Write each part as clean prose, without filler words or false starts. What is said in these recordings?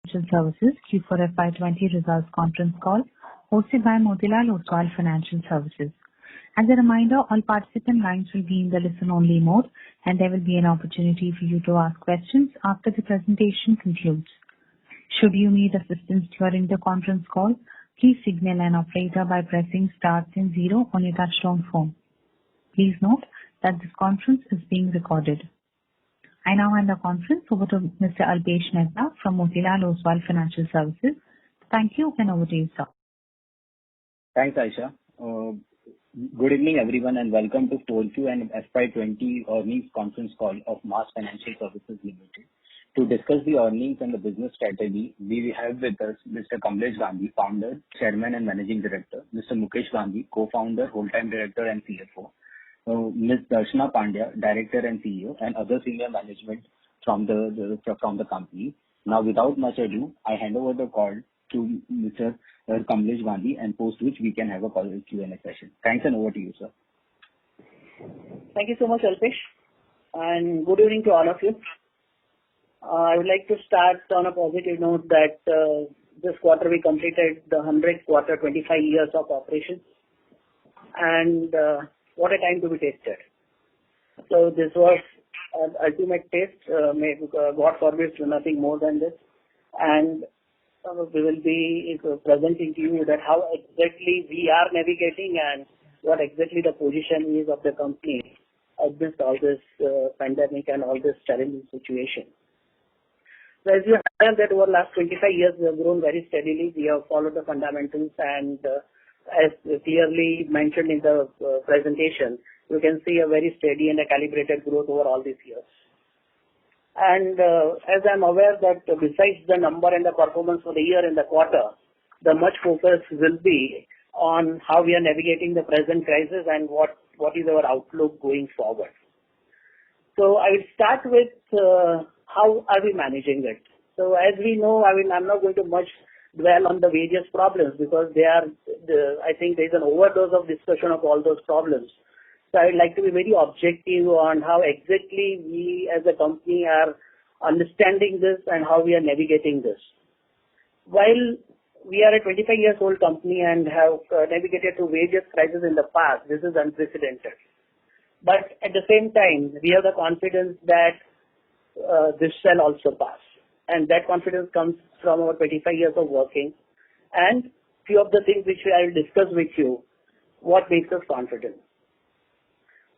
Financial Services Q4FY20 results conference call hosted by Motilal Oswal Financial Services. As a reminder, all participant lines will be in the listen-only mode, and there will be an opportunity for you to ask questions after the presentation concludes. Should you need assistance during the conference call, please signal an operator by pressing star then 0 on your touchtone phone. Please note that this conference is being recorded. I now hand the conference over to Mr. Alpesh Mehta from Motilal Oswal Financial Services. Thank you, and over to you, sir. Thanks, Aisha. Good evening, everyone, and welcome to Q4 and FY20 earnings conference call of Mass Financial Services Limited. To discuss the earnings and the business strategy, we have with us Mr. Kamlesh Gandhi, Founder, Chairman and Managing Director, Mr. Mukesh Gandhi, Co-Founder, Whole-Time Director and CFO, Ms. Darshana Pandya, Director and CEO, and other senior management from the company. Now, without much ado, I hand over the call to Mr. Kamlesh Gandhi, and post which we can have a Q&A session. Thanks, and over to you, sir. Thank you so much, Alpesh, and good evening to all of you. I would like to start on a positive note that this quarter we completed the 100th quarter, 25 years of operation, and what a time to be tested. So this was an ultimate test, God forbid nothing more than this, and we will be presenting to you that how exactly we are navigating and what exactly the position is of the company amidst all this pandemic and all this challenging situation. So as you have that over the last 25 years, we have grown very steadily. We have followed the fundamentals, and as clearly mentioned in the presentation, you can see a very steady and a calibrated growth over all these years. And as I'm aware that besides the number and the performance for the year and the quarter, the much focus will be on how we are navigating the present crisis and what is our outlook going forward. So I will start with how are we managing it. So as we know, I'm not going to much dwell on the various problems because I think there's an overdose of discussion of all those problems. So I would like to be very objective on how exactly we as a company are understanding this and how we are navigating this. While we are a 25 years old company and have navigated through various crises in the past, this is unprecedented. But at the same time, we have the confidence that this shall also pass. And that confidence comes from our 25 years of working, and few of the things which I will discuss with you, what makes us confident.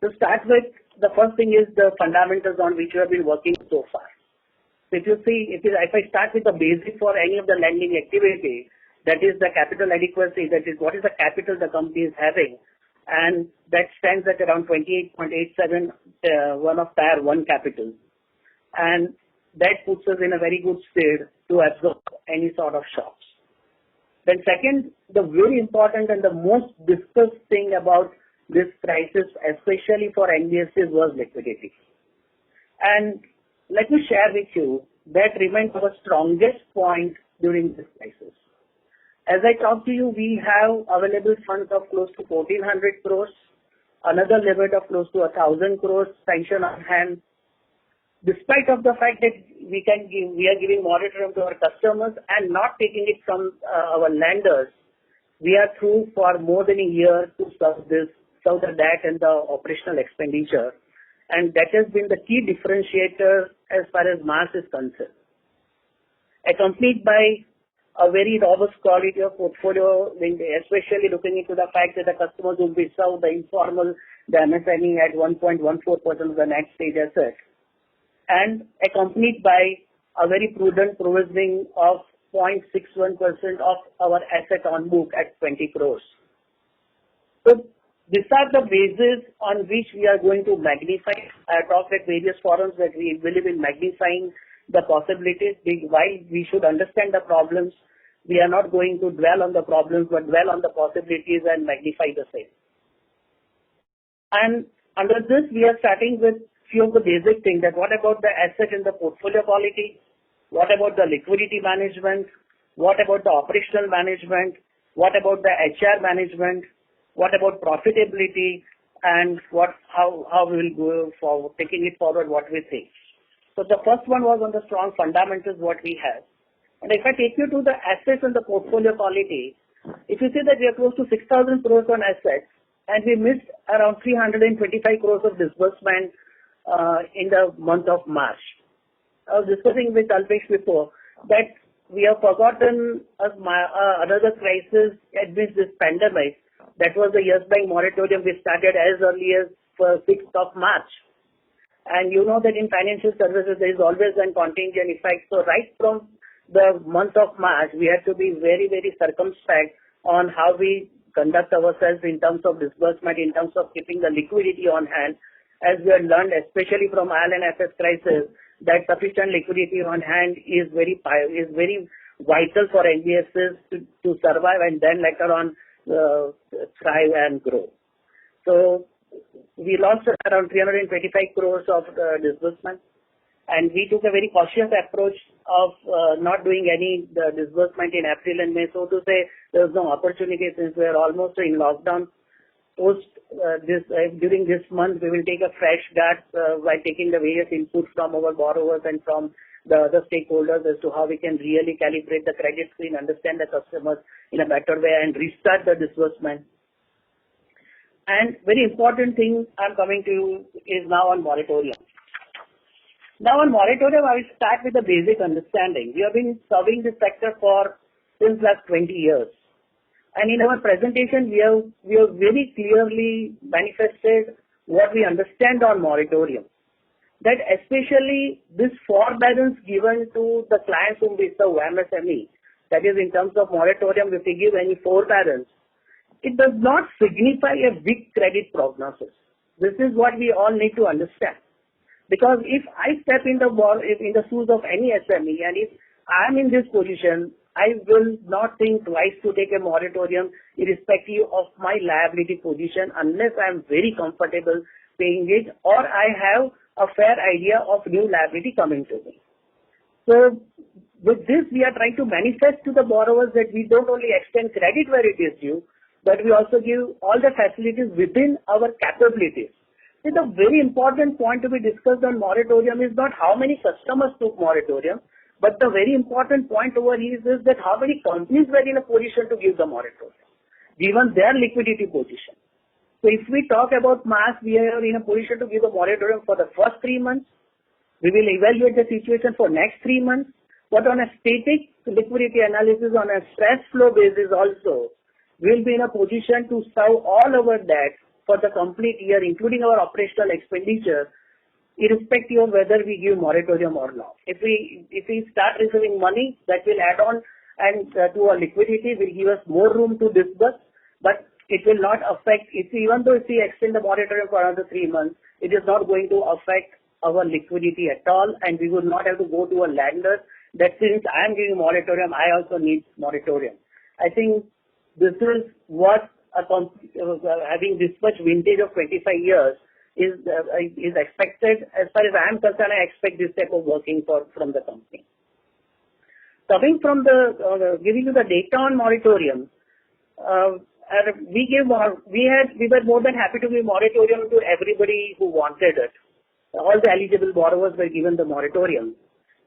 To start with, the first thing is the fundamentals on which we have been working so far. So if you see, if I start with the basic for any of the lending activity, that is the capital adequacy, that is what is the capital the company is having, and that stands at around 28.87, one of Tier 1 capital. And that puts us in a very good state to absorb any sort of shocks. Then second, the very important and the most discussed thing about this crisis, especially for NBFCs, was liquidity. And let me share with you, that remains our strongest point during this crisis. As I talk to you, we have available funds of close to 1,400 crores, another limit of close to 1,000 crores sanction on hand. Despite of the fact that we are giving moratorium to our customers and not taking it from our lenders, we are through for more than a year to serve the debt and the operational expenditure, and that has been the key differentiator as far as Mass is concerned. Accompanied by a very robust quality of portfolio, especially looking into the fact that the customers will be served the informal, the MSME at 1.14% of the next stage asset, and accompanied by a very prudent provisioning of 0.61% of our asset on book at 20 crores. So these are the bases on which we are going to magnify. I talked at various forums that we believe in magnifying the possibilities. While we should understand the problems, we are not going to dwell on the problems, but dwell on the possibilities and magnify the same. And under this, we are starting with few of the basic things, that what about the asset and the portfolio quality, what about the liquidity management, what about the operational management, what about the HR management, what about profitability, and how we will go forward, taking it forward, what we think. So the first one was on the strong fundamentals what we have. And if I take you to the assets and the portfolio quality, if you see that we are close to 6,000 crores on assets, and we missed around 325 crores of disbursement in the month of March. I was discussing with Alpesh before that we have forgotten another crisis amidst this pandemic. That was the Yes Bank moratorium we started as early as 6th of March. And you know that in financial services there is always a contingent effect. So right from the month of March, we have to be very, very circumspect on how we conduct ourselves in terms of disbursement, in terms of keeping the liquidity on hand. As we have learned, especially from IL&FS crisis, that sufficient liquidity on hand is very vital for NBFCs to survive and then later on thrive and grow. So we lost around 325 crores of disbursement, and we took a very cautious approach of not doing any disbursement in April and May. So to say, there was no opportunity since we are almost in lockdown. During this month, we will take a fresh start by taking the various inputs from our borrowers and from the other stakeholders as to how we can really calibrate the credit screen, understand the customers in a better way, and restart the disbursement. And very important thing I'm coming to is now on moratorium. Now on moratorium, I will start with the basic understanding. We have been serving this sector since last 20 years. And in our presentation, we have very clearly manifested what we understand on moratorium. That especially this forbearance given to the clients whom we serve, MSME, that is in terms of moratorium, if we give any forbearance, it does not signify a big credit prognosis. This is what we all need to understand. Because if I step in the shoes of any SME, and if I am in this position, I will not think twice to take a moratorium irrespective of my liability position unless I am very comfortable paying it or I have a fair idea of new liability coming to me. So with this, we are trying to manifest to the borrowers that we don't only extend credit where it is due, but we also give all the facilities within our capabilities. See, the very important point to be discussed on moratorium is not how many customers took moratorium, but the very important point over here is that how many companies were in a position to give the moratorium, given their liquidity position. So if we talk about mass, we are in a position to give a moratorium for the first 3 months. We will evaluate the situation for next 3 months. But on a static liquidity analysis, on a stress flow basis also, we will be in a position to serve all our debt for the complete year, including our operational expenditure, irrespective of whether we give moratorium or not. If we start receiving money, that will add on and to our liquidity, will give us more room to disburse, but it will not affect, even though if we extend the moratorium for another 3 months, it is not going to affect our liquidity at all, and we will not have to go to a lender that since I am giving moratorium, I also need moratorium. I think this is what having this much vintage of 25 years is expected. As far as I am concerned, I expect this type of working from the company. Coming from giving you the data on moratorium, we were more than happy to give moratorium to everybody who wanted it. All the eligible borrowers were given the moratorium,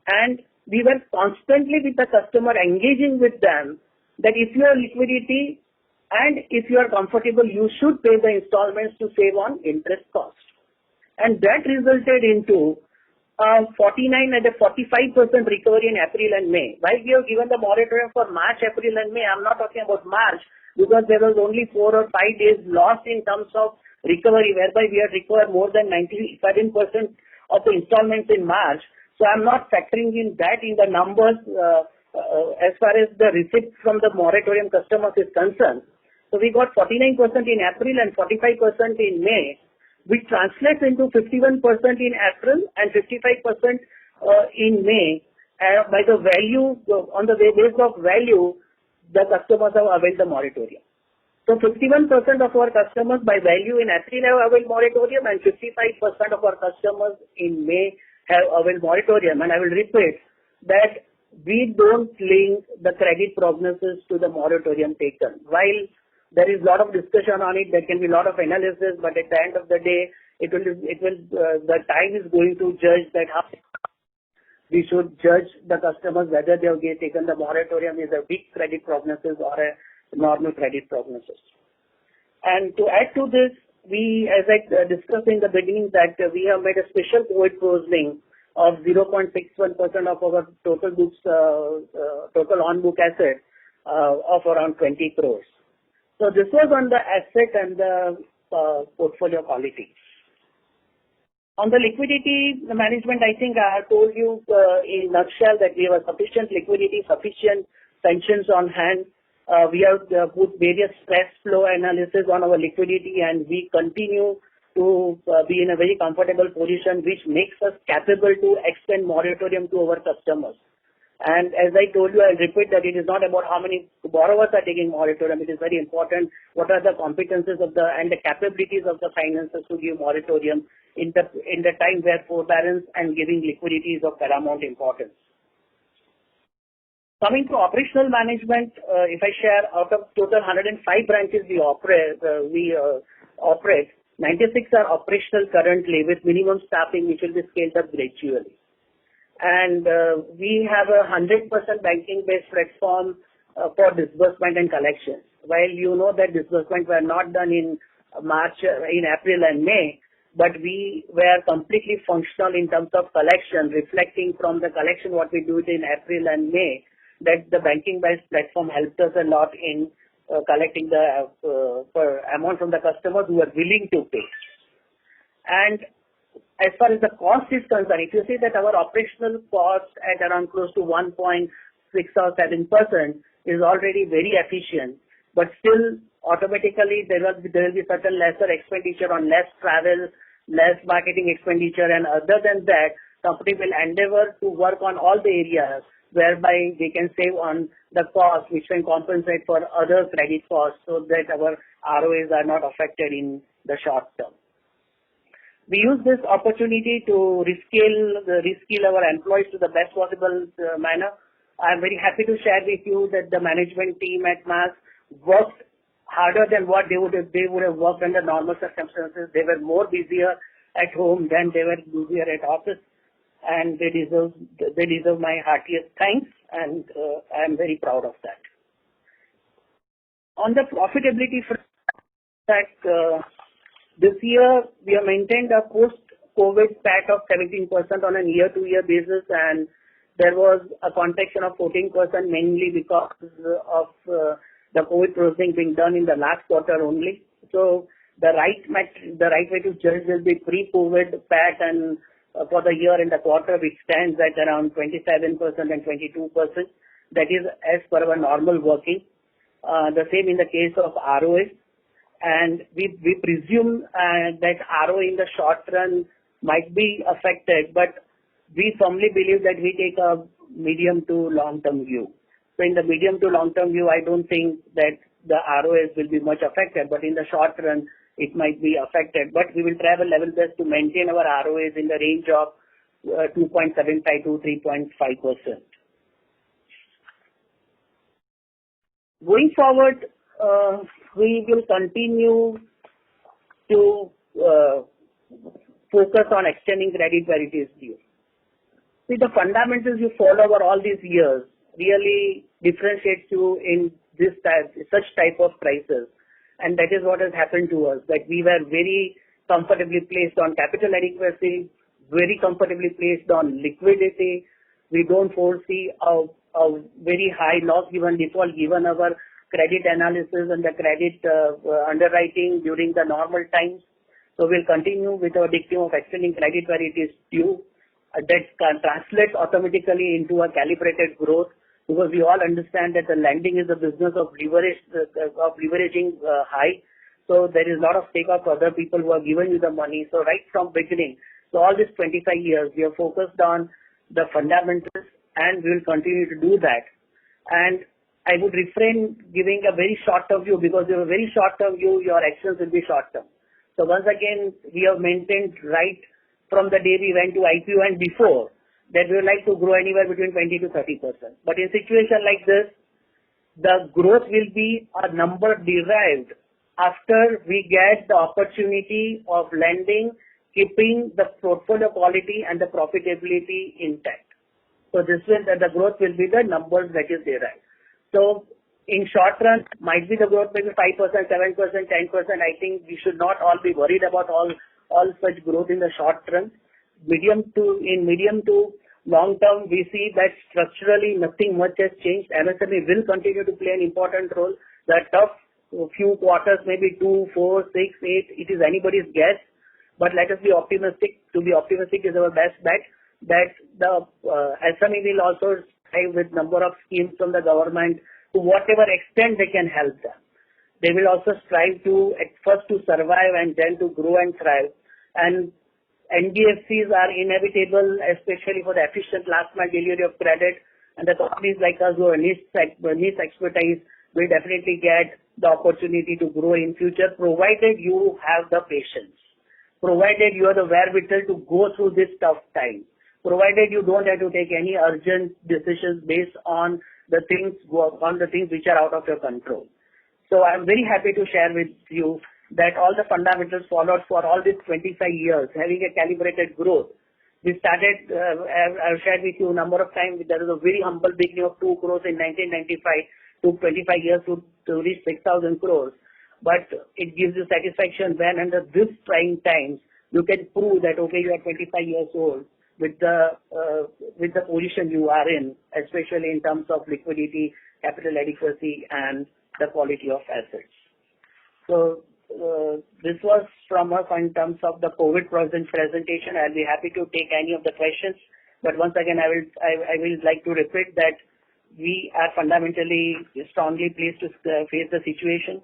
and we were constantly with the customer engaging with them that if you have liquidity and if you are comfortable, you should pay the installments to save on interest cost. And that resulted into 49 and a 45% recovery in April and May. While we have given the moratorium for March, April and May, I'm not talking about March because there was only 4 or 5 days lost in terms of recovery, whereby we had recovered more than 97% of the installments in March. So I'm not factoring in that in the numbers as far as the receipt from the moratorium customers is concerned. So we got 49% in April and 45% in May, which translates into 51% in April and 55% in May. By the value, on the basis of value, the customers have availed the moratorium. So 51% of our customers by value in April have availed moratorium and 55% of our customers in May have availed moratorium. And I will repeat that we don't link the credit prognosis to the moratorium taken. While there is a lot of discussion on it, there can be a lot of analysis, but at the end of the day, the time is going to judge that how we should judge the customers whether they have taken the moratorium is a weak credit prognosis or a normal credit prognosis. And to add to this, we, as I discussed in the beginning, that we have made a special COVID provisioning of 0.61% of our total books, total on-book asset of around 20 crores. So this was on the asset and the portfolio quality. On the liquidity management, I think I have told you in a nutshell that we have sufficient liquidity, sufficient sanctions on hand. We have put various stress flow analysis on our liquidity, and we continue to be in a very comfortable position, which makes us capable to extend moratorium to our customers. And as I told you, I'll repeat that it is not about how many borrowers are taking moratorium. It is very important what are the competences of and the capabilities of the finances to give moratorium in the time where forbearance and giving liquidity is of paramount importance. Coming to operational management, if I share out of total 105 branches we operate, 96 are operational currently with minimum staffing which will be scaled up gradually. And we have a 100% banking-based platform for disbursement and collections. While you know that disbursements were not done in April and May, but we were completely functional in terms of collection, reflecting from the collection what we do in April and May, that the banking-based platform helped us a lot in collecting the amount from the customers who are willing to pay. And as far as the cost is concerned, if you see that our operational cost at around close to 1.6 or 7% is already very efficient, but still automatically there will be certain lesser expenditure on less travel, less marketing expenditure, and other than that, company will endeavor to work on all the areas whereby they can save on the cost which can compensate for other credit costs so that our ROAs are not affected in the short term. We use this opportunity to reskill our employees to the best possible manner. I am very happy to share with you that the management team at MAS worked harder than what they would have worked under normal circumstances. They were more busier at home than they were busier at office, and they deserve my heartiest thanks, and I am very proud of that. On the profitability front, this year we have maintained a post-COVID PAT of 17% on a year-to-year basis, and there was a contraction of 14% mainly because of the COVID provisioning being done in the last quarter only. So the right way to judge will be pre-COVID PAT and for the year and the quarter, which stands at around 27% and 22%. That is as per our normal working. The same in the case of ROA. And we presume that ROA in the short run might be affected, but we firmly believe that we take a medium to long-term view. So in the medium to long-term view, I don't think that the ROAs will be much affected, but in the short run, it might be affected. But we will try our level best to maintain our ROAs in the range of 2.75 to 3.5%. Going forward, we will continue to focus on extending credit varieties due. See, the fundamentals you follow over all these years really differentiates you in such type of crisis. And that is what has happened to us, that we were very comfortably placed on capital adequacy, very comfortably placed on liquidity. We don't foresee a very high loss given default given our credit analysis and the credit underwriting during the normal times. So we'll continue with our dictum of extending credit varieties due. That can translate automatically into a calibrated growth, because we all understand that the lending is a business of leveraging high. So there is a lot of stake of other people who have given you the money. So right from beginning, so all these 25 years, we are focused on the fundamentals, and we will continue to do that. And I would refrain giving a very short-term view, because if you have a very short-term view, your actions will be short-term. So once again, we have maintained right from the day we went to IPO and before that we would like to grow anywhere between 20 to 30%. But in a situation like this, the growth will be a number derived after we get the opportunity of lending, keeping the portfolio quality and the profitability intact. So this will, the growth will be the numbers that is derived. So in short run, might be the growth maybe 5%, 7%, 10%. I think we should not all be worried about all such growth in the short run. Medium to long term, we see that structurally nothing much has changed. MSME will continue to play an important role. The tough few quarters, maybe 2, 4, 6, 8, it is anybody's guess. But let us be optimistic. To be optimistic is our best bet that the SME will also strive with number of schemes from the government to whatever extent they can help them. They will also strive to at first to survive and then to grow and thrive. And NBFCs are inevitable, especially for the efficient last mile delivery of credit. And the companies like us who are niche expertise will definitely get the opportunity to grow in future, provided you have the patience, provided you are the wherewithal to go through this tough time, provided you don't have to take any urgent decisions based on the things which are out of your control. So I'm very happy to share with you that all the fundamentals followed for all these 25 years, having a calibrated growth. We started, I've shared with you a number of times, there is a very humble beginning of 2 crores in 1995, took 25 years to reach 6,000 crores. But it gives you satisfaction when under this trying times, you can prove that, okay, you are 25 years old with the position you are in, especially in terms of liquidity, capital adequacy, and the quality of assets. So this was from us in terms of the COVID presentation. I'll be happy to take any of the questions. But once again, I will like to repeat that we are fundamentally strongly pleased to face the situation.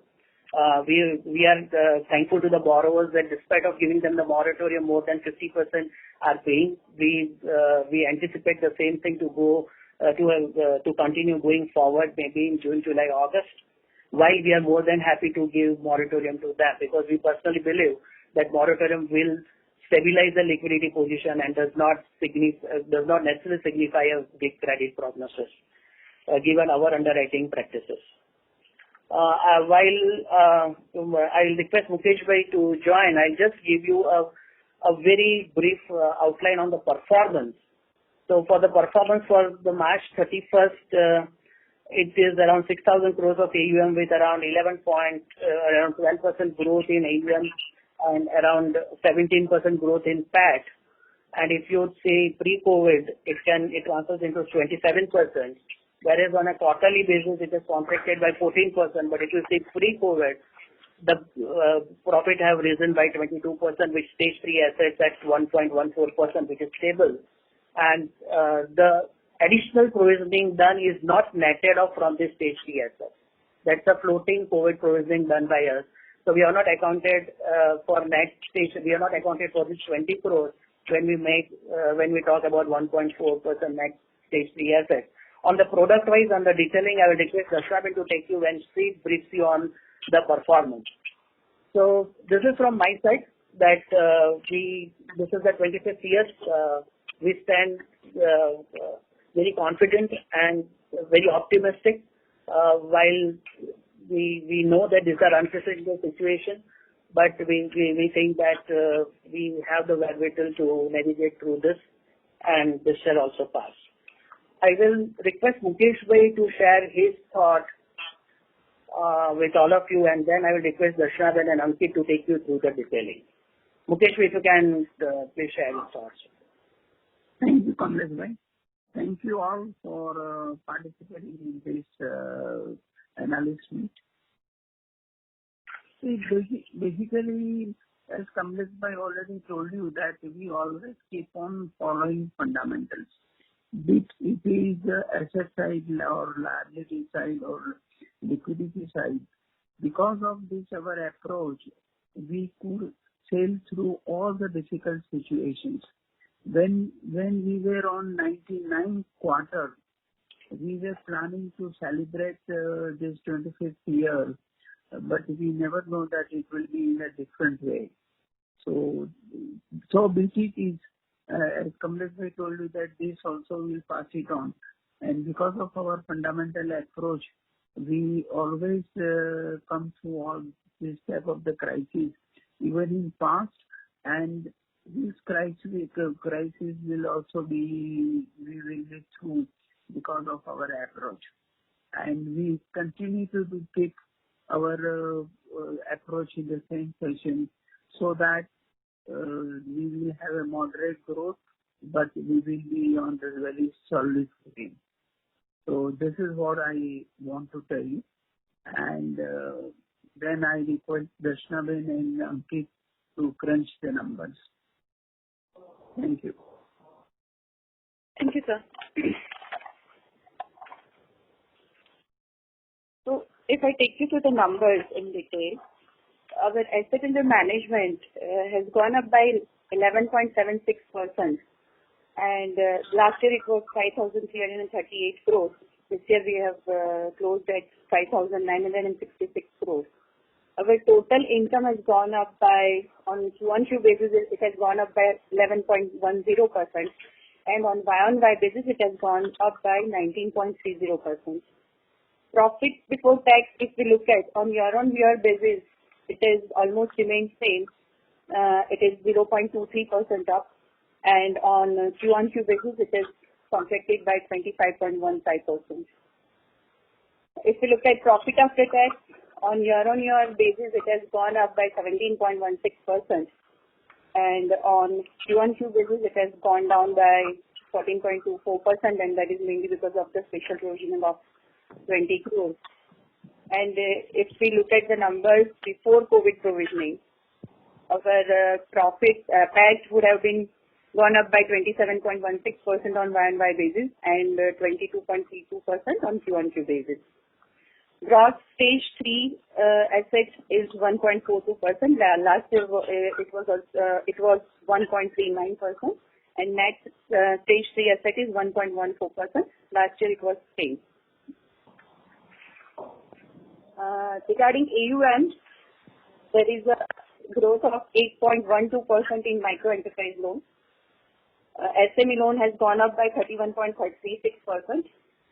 We are thankful to the borrowers that despite of giving them the moratorium, more than 50% are paying. We anticipate the same thing to go to continue going forward, maybe in June, July, August. Why we are more than happy to give moratorium to that? Because we personally believe that moratorium will stabilize the liquidity position and does not necessarily signify a big credit prognosis, given our underwriting practices. While I'll request Mukesh Bhai to join, I'll just give you a very brief outline on the performance. So for the performance for the March 31st, it is around 6,000 crores of AUM with around 12% growth in AUM and around 17% growth in PAT. And if you say pre-COVID, it transfers into 27%. Whereas on a quarterly basis, it is contracted by 14%. But if you say pre-COVID, the profit have risen by 22%, which stage 3 assets at 1.14%, which is stable. And the additional provisioning done is not netted off from this stage 3 assets. That's a floating COVID provisioning done by us. So we are not accounted for net stage. We are not accounted for this 20 crores when we talk about 1.4% net stage 3 assets. On the product wise, on the detailing, I will request Dashabin to take you when she briefs you on the performance. So this is from my side that this is the 25th year. We stand very confident and very optimistic while we know that these are unprecedented situation, but we think that we have the wherewithal to navigate through this, and this shall also pass. I will request Mukesh Bhai to share his thought with all of you, and then I will request Darshan and Ankit to take you through the detailing. Mukesh Bhai, if you can please share your thoughts. Thank you, Kamlesh Bhai. Thank you all for participating in this analyst meet. See, basically, as Kamlesh Bhai already told you, that we always keep on following fundamentals. Be it is asset side or liability side or liquidity side. Because of this, our approach, we could sail through all the difficult situations. When we were on 99th quarter, we were planning to celebrate this 25th year, but we never know that it will be in a different way. So BT is, as Kamlesh Bhai told you, that this also will pass it on. And because of our fundamental approach, we always come through all this type of the crisis, even in past, and this crisis will also be, we will be through because of our approach. And we continue to take our approach in the same fashion so that we will have a moderate growth, but we will be on the very solid footing. So this is what I want to tell you. And then I request Darshnaben and Ankit to crunch the numbers. Thank you. Thank you, sir. So if I take you to the numbers in detail, our asset under management has gone up by 11.76%. And last year it was 5,338 crores. This year we have closed at 5,966 crores. Our total income has gone up by, on Q1Q basis, it has gone up by 11.10%. And on Y-on-Y basis, it has gone up by 19.30%. Profit before tax, if we look at on year-on-year basis, it is almost remained same. It is 0.23% up. And on Q1Q basis, it is contracted by 25.15%. If we look at profit after tax, on year-on-year basis, it has gone up by 17.16%. And on Q1Q basis, it has gone down by 14.24%, and that is mainly because of the special provisioning of 20 crores. And if we look at the numbers before COVID provisioning, our profit PAT would have been gone up by 27.16% on Y-on-Y basis and 22.32% on Q1Q basis. Gross stage 3 asset is 1.42%. Last year it was 1.39%, and net stage 3 asset is 1.14%. Last year it was same. Regarding AUM, there is a growth of 8.12% in micro enterprise loans. SME loan has gone up by 31.36%,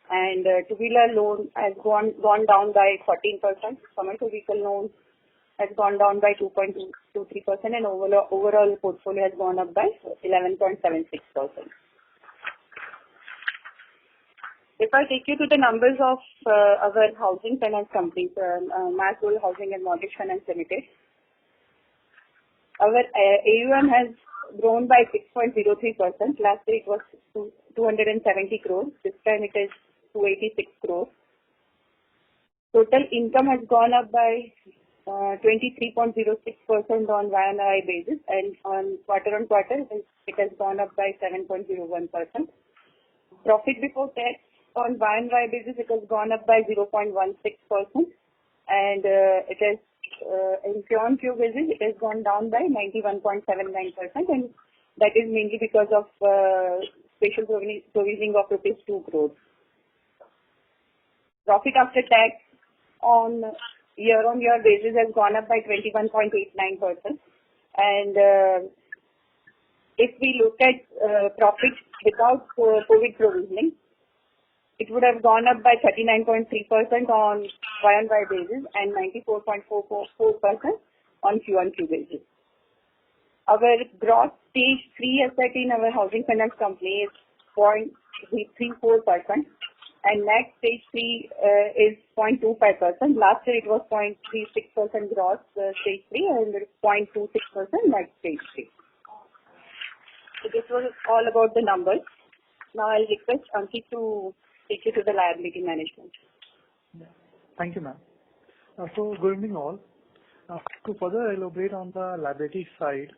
and two-wheeler loan has gone down by 14%. Commercial vehicle loans has gone down by 2.23%, and overall portfolio has gone up by 11.76%. If I take you to the numbers of our housing finance companies, Mass Rural Housing and Mortgage Finance Limited, our AUM has grown by 6.03%. Last year it was 270 crores. This time it is 286 crores. Total income has gone up by 23.06% on Y-on-Y basis, and on quarter-on-quarter it has gone up by 7.01%. Profit before tax on Y-on-Y basis, it has gone up by 0.16%, and it has in Q-on-Q basis, it has gone down by 91.79%, and that is mainly because of special provisioning of rupees 2 crores. Profit after tax on year-on-year basis has gone up by 21.89%, and if we look at profit without COVID provisioning, it would have gone up by 39.3% on Y-on-Y basis and 94.44% on Q-on-Q basis. Our gross stage 3 asset in our housing finance company is 0.34%, and net stage 3 is 0.25%. Last year it was 0.36% gross stage 3 and 0.26% net stage 3. So this was all about the numbers. Now I'll request Ankit to take you to the liability management. Thank you, ma'am. So good evening all. To further elaborate on the liability side,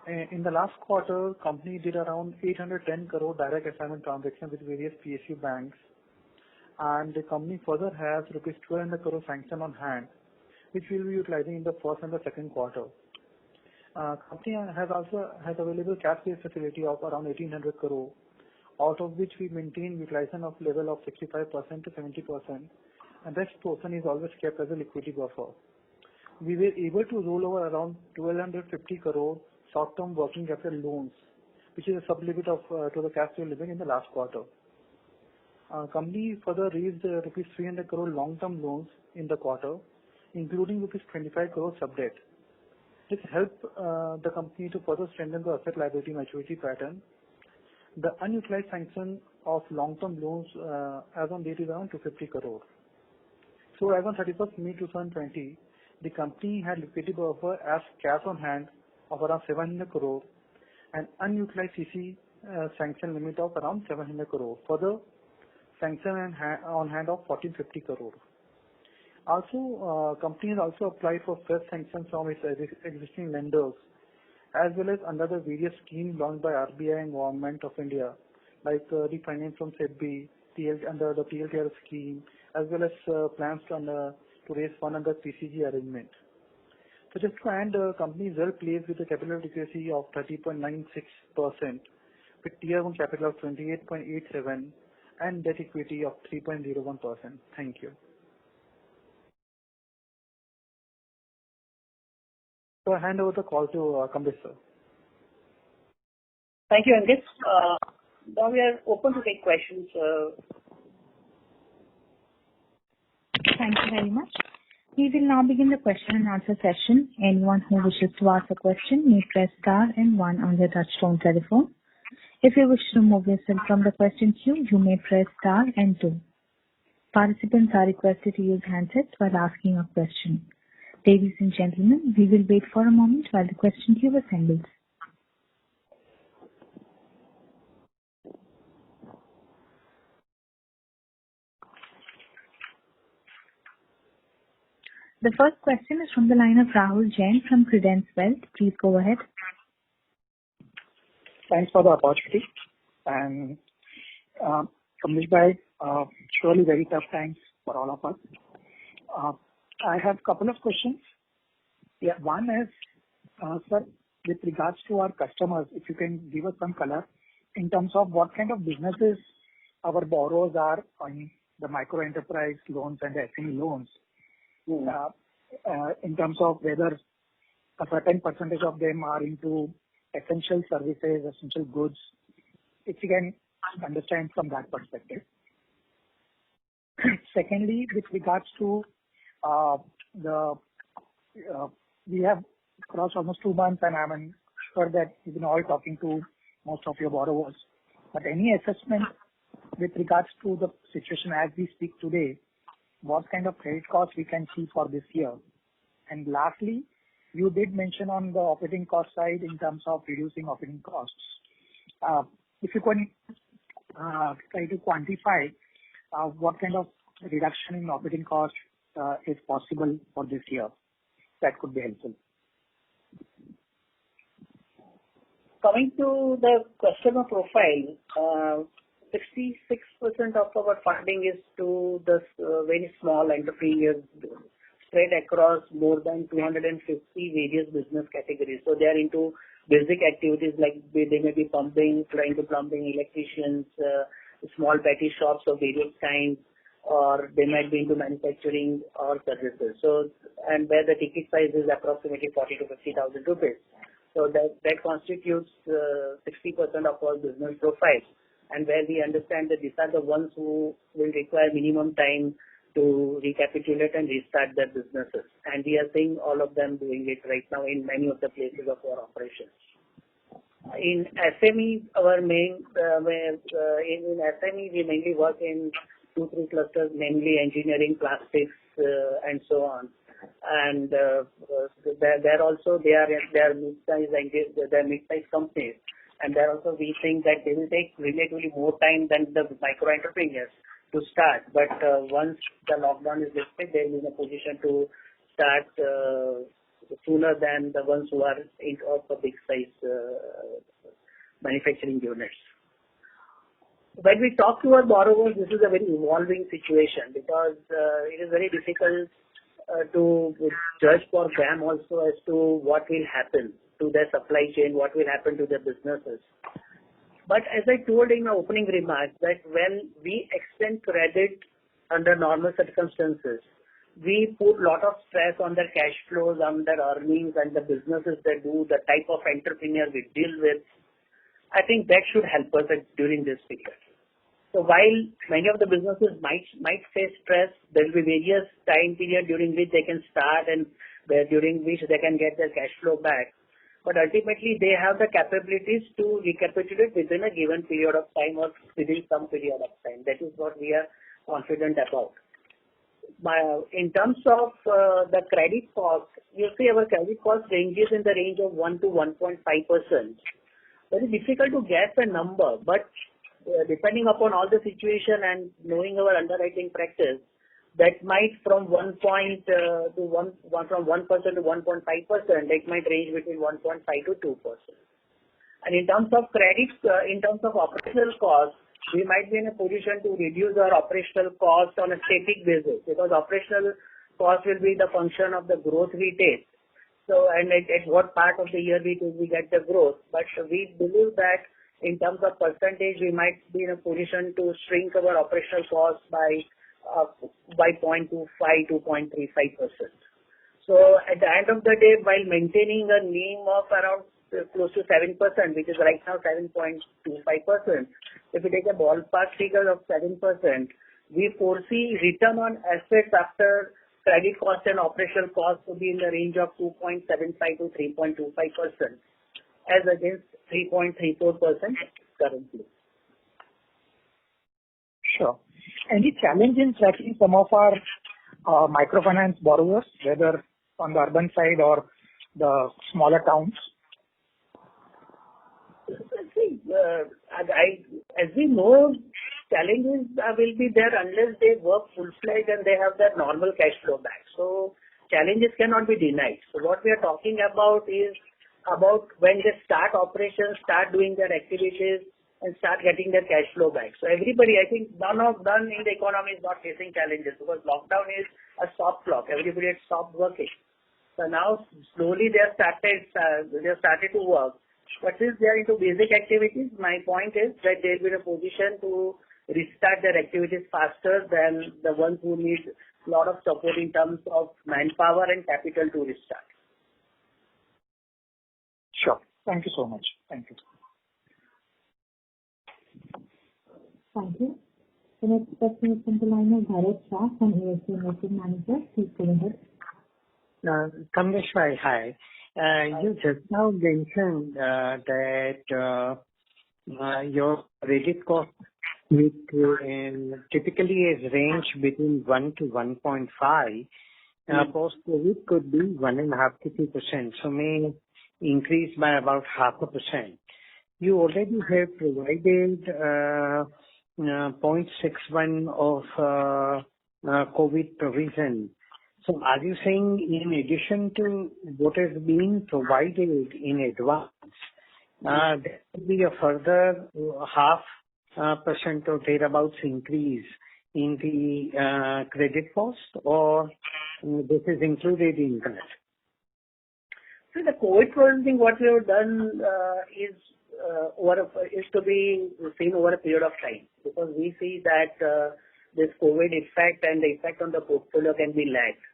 in the last quarter, company did around 810 crore direct assignment transactions with various PSU banks, and the company further has rupees 1200 crore sanction on hand, which we will be utilizing in the first and the second quarter. Company has available cash-based facility of around 1800 crore, out of which we maintain utilization of level of 65% to 70%, and rest portion is always kept as a liquidity buffer. We were able to roll over around 1250 crore short-term working capital loans, which is a sublimit of to the cash flow limit in the last quarter. Company further raised rupees 300 crore long-term loans in the quarter, including rupees 25 crore sub-debt. This helped the company to further strengthen the asset liability maturity pattern. The unutilized sanction of long-term loans as on date is around 250 crore. So as on 31st May 2020, the company had liquidity buffer as cash on hand of around 700 crore and unutilized CC sanction limit of around 700 crore. Further, sanction on hand of 1450 crore. Also, company has also applied for fresh sanctions from its existing lenders, as well as under the various schemes launched by RBI and Government of India, like refinance from SEBI, under the PLTR scheme, as well as plans to raise fund under PCG arrangement. So just to end, the company is well placed with a capital adequacy of 30.96%, with Tier 1 capital of 28.87% and debt equity of 3.01%. Thank you. So I hand over the call to Kamlesh sir. Thank you, Ankit. Now we are open to take questions. Thank you very much. We will now begin the question and answer session. Anyone who wishes to ask a question may press star and 1 on their touchtone telephone. If you wish to remove yourself from the question queue, you may press star and 2. Participants are requested to use handsets while asking a question. Ladies and gentlemen, we will wait for a moment while the question queue assembles. The first question is from the line of Rahul Jain from Credence Wealth. Please go ahead. Thanks for the opportunity. And Kamlesh bhai, surely very tough times for all of us. I have a couple of questions. Yeah, one is, sir, with regards to our customers, if you can give us some color in terms of what kind of businesses our borrowers are on the micro enterprise loans and the SME loans, in terms of whether a certain percentage of them are into essential services, essential goods, if you can understand from that perspective. Secondly, with regards to we have crossed almost 2 months, and I'm sure that you've been all talking to most of your borrowers. But any assessment with regards to the situation as we speak today, what kind of credit costs we can see for this year? And lastly, you did mention on the operating cost side in terms of reducing operating costs. If you can try to quantify what kind of reduction in operating cost is possible for this year, that could be helpful. Coming to the customer profile, 66% of our funding is to the very small entrepreneurs spread across more than 250 various business categories. So they are into basic activities like they may be plumbing, electricians, small petty shops of various kinds, or they might be into manufacturing or services. So, and where the ticket size is approximately 40 to 50,000 rupees. So that constitutes 60% of our business profile. And where we understand that these are the ones who will require minimum time to recapitulate and restart their businesses. And we are seeing all of them doing it right now in many of the places of our operations. In SME, in SME, we mainly work in 2-3 clusters, namely engineering, plastics, and so on. And there also they are mid-size companies, and there also we think that they will take relatively more time than the micro entrepreneurs to start. But once the lockdown is lifted, they will be in a position to start sooner than the ones who are of the big size manufacturing units. When we talk to our borrowers, this is a very evolving situation because it is very difficult to judge for them also as to what will happen to their supply chain, what will happen to their businesses. But as I told in my opening remarks, that when we extend credit under normal circumstances, we put a lot of stress on their cash flows, on their earnings and the businesses they do, the type of entrepreneur we deal with. I think that should help us during this period. So while many of the businesses might face stress, there will be various time period during which they can start and where during which they can get their cash flow back. But ultimately, they have the capabilities to recapitulate within a given period of time or within some period of time. That is what we are confident about. In terms of the credit cost, you see our credit cost ranges in the range of 1 to 1.5%. Very difficult to guess a number, but depending upon all the situation and knowing our underwriting practice, that might from 1% to 1.5%, it might range between 1.5 to 2%. And in terms of credit, in terms of operational costs, we might be in a position to reduce our operational cost on a static basis, because operational cost will be the function of the growth we take. So, and at what part of the year we get the growth. But we believe that in terms of percentage, we might be in a position to shrink our operational costs by 0.25 to 0.35%. So at the end of the day, while maintaining a NIM of around close to 7%, which is right now 7.25%, if we take a ballpark figure of 7%, we foresee return on assets after credit cost and operational cost to be in the range of 2.75 to 3.25%, as against 3.34% currently. Sure. Any challenge in tracking some of our microfinance borrowers, whether on the urban side or the smaller towns? See, as we know, challenges will be there unless they work full-fledged and they have their normal cash flow back. So challenges cannot be denied. So what we are talking about is about when they start operations, start doing their activities, and start getting their cash flow back. So everybody, I think none in the economy is not facing challenges, because lockdown is a stop clock. Everybody had stopped working. So now slowly they have started to work. But since they are into basic activities, my point is that they'll be in a position to restart their activities faster than the ones who need a lot of support in terms of manpower and capital to restart. Sure. Thank you so much. Thank you. Thank you. The next question is from the line of Bharat Shah from ASC Investment Managers. Please go ahead. Kamleshwar, hi. You just now mentioned that your credit cost typically is ranged between 1 to 1.5. Post-COVID could be 1.5 to 2%, so may increase by about 0.5%. You already have provided 0.61 of COVID provision. So are you saying in addition to what is being provided in advance, there could be a further 0.5% or thereabouts increase in the credit cost, or this is included in that? So the COVID provisioning, what we have done is to be seen over a period of time, because we see that this COVID effect and the effect on the portfolio can be lagged.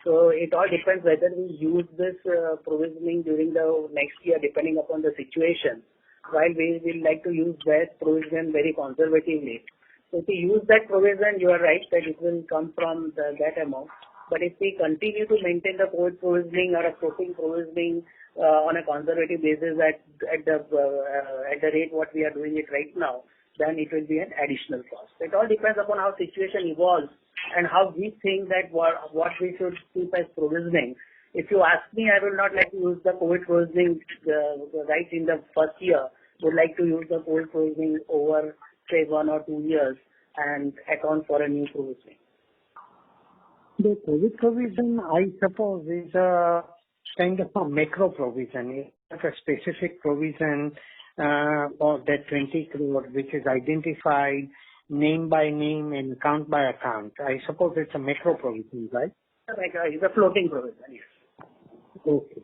So it all depends whether we use this provisioning during the next year, depending upon the situation. While we will like to use that provision very conservatively. So if we use that provision, you are right that it will come from that amount. But if we continue to maintain the COVID provisioning or a floating provisioning on a conservative basis at the rate what we are doing it right now, then it will be an additional cost. It all depends upon how situation evolves and how we think that what we should keep as provisioning. If you ask me, I will not like to use the COVID provisioning right in the first year. Would like to use the COVID provisioning over, say, 1 or 2 years and account for a new provisioning. The COVID provision, I suppose, is a kind of a macro provision. It's not a specific provision of that 20 crore, which is identified name by name and account by account. I suppose it's a macro provision, right? It's a floating provision, yes. Okay.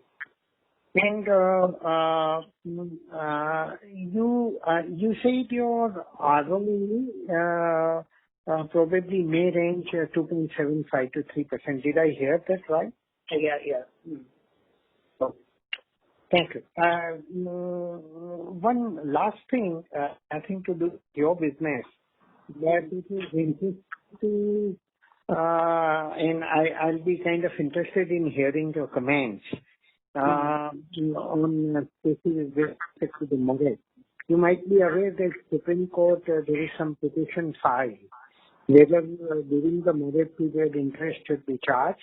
And you said your ROE probably may range 2.75 to 3%. Did I hear that right? Yeah. Okay. Thank you. One last thing, I think to do with your business, that it is interesting to and I'll be kind of interested in hearing your comments on specific with respect to the mortgage. You might be aware that Supreme Court, there is some petition filed whether during the mortgage period interest should be charged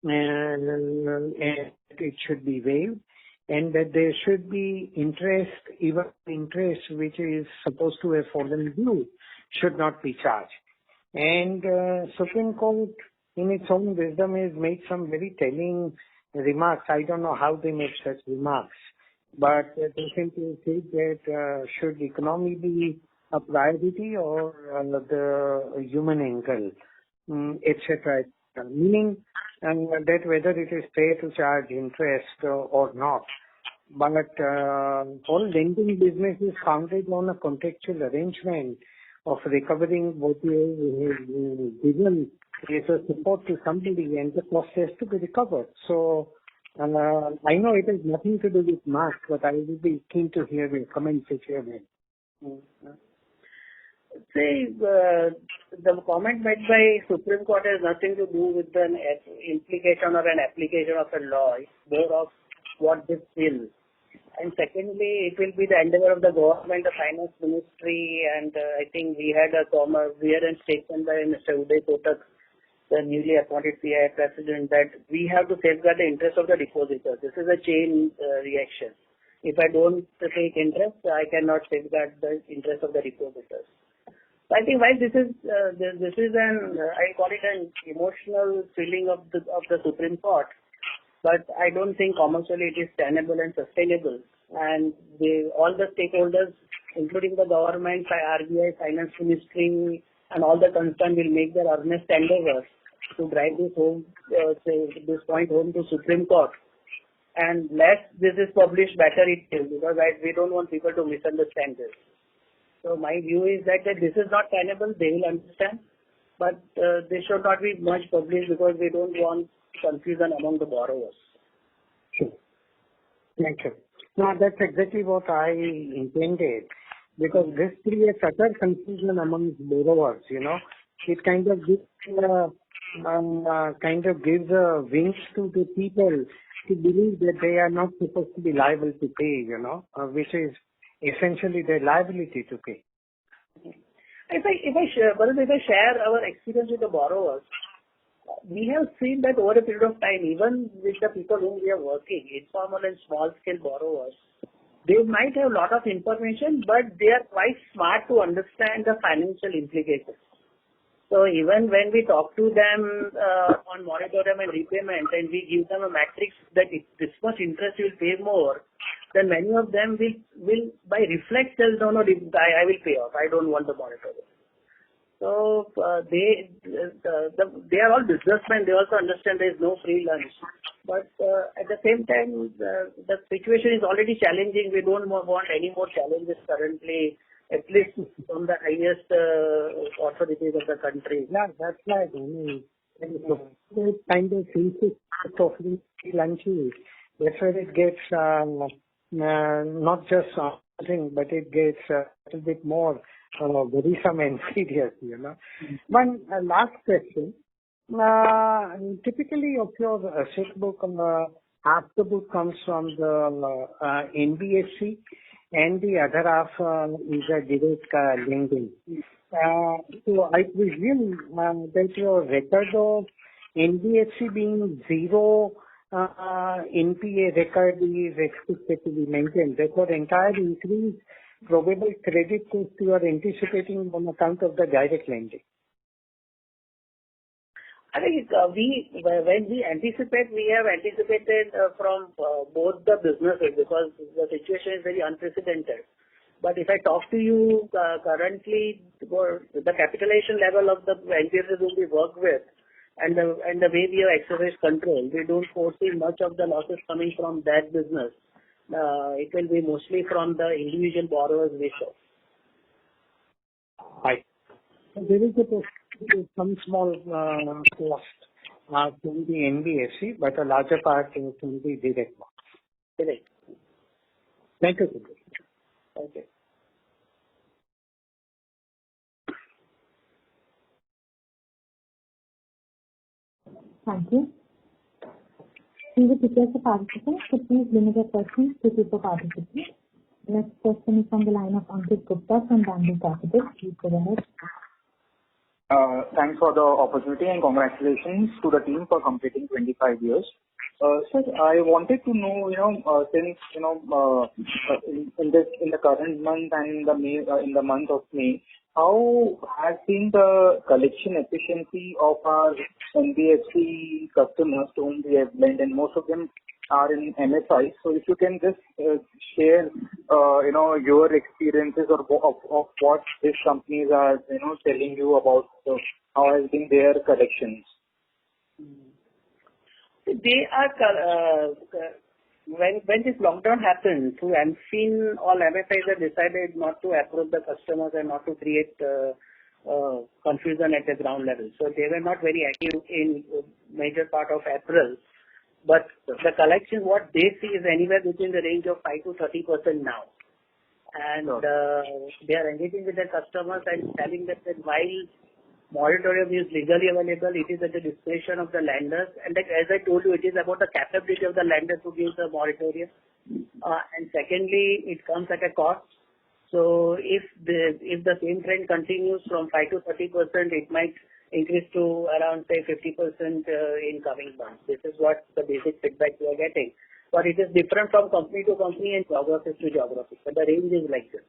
and it should be waived, and that there should be interest, even interest which is supposed to have fallen due should not be charged. And Supreme Court, in its own wisdom, has made some very telling remarks. I don't know how they make such remarks, but they simply say that should economy be a priority or the human angle, etc. Meaning that whether it is fair to charge interest or not. But all lending business is founded on a contextual arrangement of recovering what you have given as a support to somebody, and the cost has to be recovered. So I know it has nothing to do with mask, but I will be keen to hear your comments if you have any. See, the comment made by Supreme Court has nothing to do with an implication or an application of a law. It's more of what this will. And secondly, it will be the endeavor of the government, the finance ministry, and I think we had a statement by Mr. Uday Kotak, the newly appointed PI president, that we have to safeguard the interest of the depositors. This is a chain reaction. If I don't take interest, I cannot safeguard the interest of the depositors. So I think while this is I call it an emotional feeling of the Supreme Court, but I don't think commercially it is tenable and sustainable. And all the stakeholders, including the government, RBI, finance ministry, and all the concerned will make their earnest endeavors to drive this home, this point home to Supreme Court. And less this is published, better it is, because we don't want people to misunderstand this. So my view is that this is not tenable. They will understand, but they should not be much published because we don't want confusion among the borrowers. Sure. Thank you. No, that's exactly what I intended, because this creates utter confusion among borrowers. It kind of gives wings to the people to believe that they are not supposed to be liable to pay. Which is essentially their liability to pay. If I share our experience with the borrowers, we have seen that over a period of time, even with the people whom we are working, informal and small scale borrowers, they might have a lot of information, but they are quite smart to understand the financial implications. So even when we talk to them on moratorium and repayment, and we give them a matrix that if this much interest you will pay more, then many of them will by reflex tell, no, I will pay off. I don't want the moratorium. So they are all businessmen. They also understand there is no free lunch. But at the same time, the situation is already challenging. We don't want any more challenges currently, at least from the highest authorities of the country. Yeah, that's right. It kind of thinks of free lunches. That's where it gets not just something, but it gets a little bit more worrisome and serious, One last question. Typically of your asset book, half the book comes from the NBFC and the other half is a direct lending. So I presume that your record of NBFC being zero NPA record is expected to be maintained. Therefore, entire increase probable credit cost you are anticipating on account of the direct lending. I think when we anticipate, we have anticipated from both the businesses because the situation is very unprecedented. But if I talk to you currently, the capitalization level of the NBFCs whom we work with, and the way we have exercised control, we don't foresee much of the losses coming from that business. It will be mostly from the individual borrowers we serve. Right. There is some small cost from the NBFC, but a larger part is from the direct one. Correct. Thank you. Thank you. Thank you. We will request the participants to please limit your questions to two per participant. Next question is from the line of Ankit Gupta from Bamboo Capital. Please go ahead. Thanks for the opportunity and congratulations to the team for completing 25 years. Sir, I wanted to know, since, in the current month and in the month of May, how has been the collection efficiency of our NBFC customers to whom we have lent, and most of them are in MFI. So if you can just share, your experiences of what these companies are, telling you about how has been their collections. They are, when this lockdown happened, through MFIN, all MFIs have decided not to approach the customers and not to create confusion at the ground level. So they were not very active in major part of April. But the collection, what they see is anywhere between the range of 5 to 30% now. And they are engaging with their customers and telling them that while moratorium is legally available, it is at the discretion of the lenders. And like, as I told you, it is about the capability of the lender to give the moratorium. And secondly, it comes at a cost. So if the same trend continues from 5 to 30%, it might increase to around, say, 50% in coming months. This is what the basic feedback we are getting. But it is different from company to company and geography to geography. But the range is like this.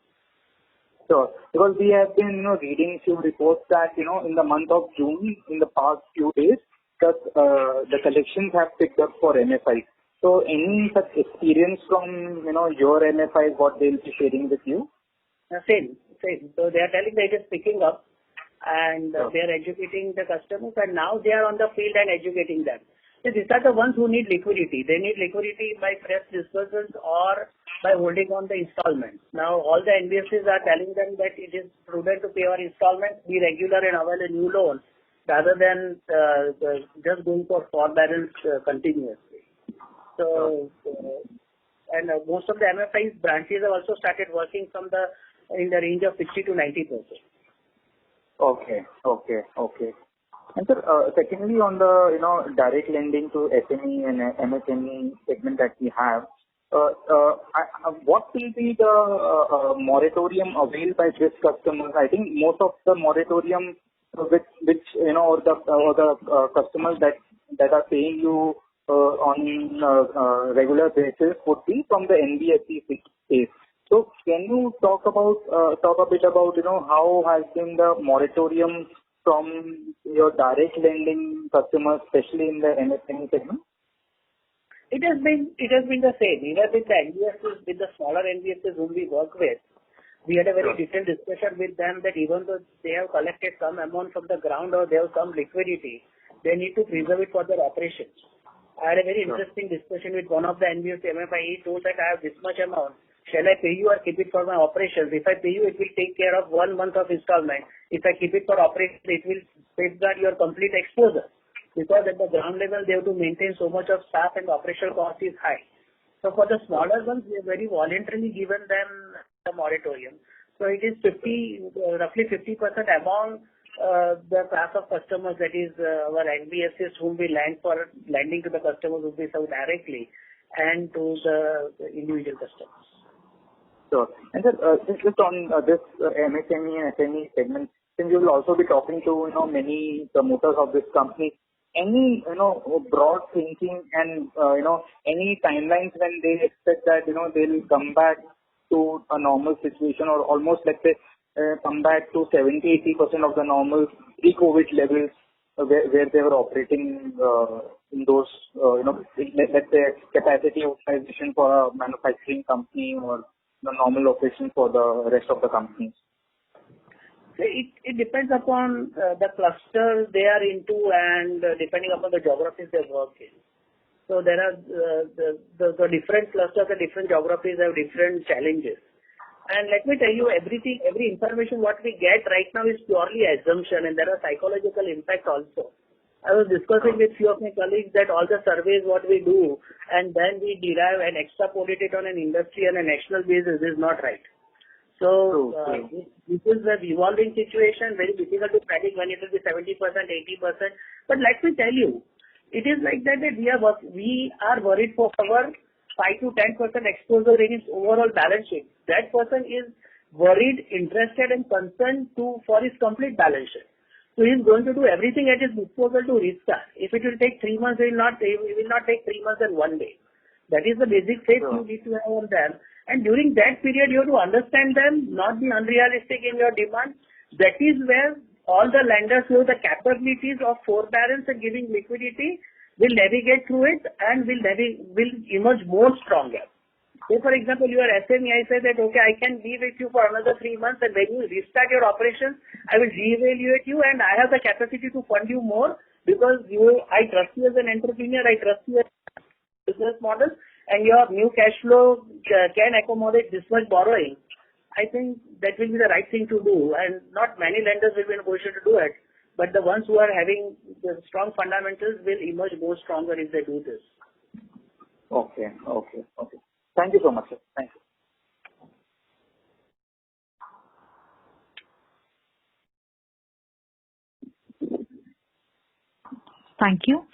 Sure. Because we have been, reading few reports that, in the month of June, in the past few days, the collections have picked up for MFI. So any such experience from, your MFI, what they'll be sharing with you? Same. So they are telling that it is picking up and they are educating the customers, and now they are on the field and educating them. So these are the ones who need liquidity. They need liquidity by fresh disbursements or by holding on the installments. Now all the NBFCs are telling them that it is prudent to pay our installments, be regular and avail a new loan rather than just going for forbearance continuously. So and most of the MFI's branches have also started working in the range of 60 to 90%. Okay. And sir, secondly, on the direct lending to SME and MSME segment that we have, what will be the moratorium availed by these customers? I think most of the moratorium which or the customers that are paying you on regular basis would be from the NBFC space. So can you talk a bit about how has been the moratorium from your direct lending customers, especially in the MSME segment? It has been the same. Even with the NBFCs, with the smaller NBFCs whom we work with, we had a very detailed discussion with them that even though they have collected some amount from the ground or they have some liquidity, they need to preserve it for their operations. I had a very interesting discussion with one of the NBFC MFI. He told that I have this much amount. Shall I pay you or keep it for my operations? If I pay you, it will take care of 1 month of installment. If I keep it for operations, it will safeguard your complete exposure. Because at the ground level, they have to maintain so much of staff and the operational cost is high. So for the smaller ones, we have very voluntarily given them the moratorium. So it is roughly 50% among the class of customers, that is our NBFCs whom we lending to the customers who we serve directly and to the individual customers. Sure. And sir, just on this MSME and SME segment, since you will also be talking to many promoters of this company, any broad thinking and any timelines when they expect that they'll come back to a normal situation, or almost, let's say, come back to 70-80% of the normal pre-COVID levels where they were operating in those let's say capacity utilization for a manufacturing company or the normal operation for the rest of the companies? It depends upon the cluster they are into and depending upon the geographies they work in. So there are the different clusters, the different geographies have different challenges. And let me tell you, every information what we get right now is purely assumption, and there are psychological impact also. I was discussing with few of my colleagues that all the surveys what we do and then we derive and extrapolate it on an industry and a national basis is not right. So this is an evolving situation, very difficult to predict when it will be 70%, 80%. But let me tell you, It is like that we are worried for our 5 to 10% exposure in its overall balance sheet. That person is worried, interested, and concerned for his complete balance sheet. So he is going to do everything at his disposal to restart. If it will take 3 months, he will not take 3 months and 1 day. That is the basic faith you need to have on them. And during that period, you have to understand them, not be unrealistic in your demand. That is where all the lenders who have the capabilities of forbearance and giving liquidity will navigate through it and will emerge more stronger. Say, for example, you are SME, I say that, okay, I can be with you for another 3 months, and when you restart your operations, I will reevaluate you, and I have the capacity to fund you more because I trust you as an entrepreneur, I trust you as a business model, and your new cash flow can accommodate this much borrowing. I think that will be the right thing to do, and not many lenders will be in a position to do it, but the ones who are having the strong fundamentals will emerge more stronger if they do this. Okay. Thank you so much, sir. Thank you. Thank you.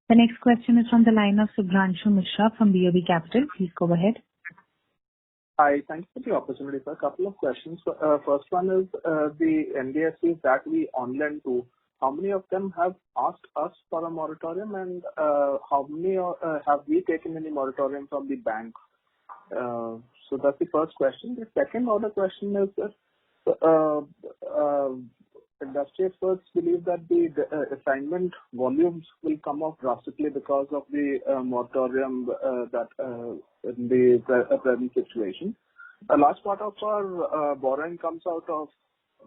The next question is from the line of Subhranshu Mishra from BOB Capital. Please go ahead. Hi. Thanks for the opportunity, sir. A couple of questions. First one is the NBFCs that we on-lend to, how many of them have asked us for a moratorium, and how many have we taken any moratorium from the bank? So that's the first question. The second order question is that industry experts believe that the assignment volumes will come off drastically because of the moratorium that in the present situation. A large part of our borrowing comes out of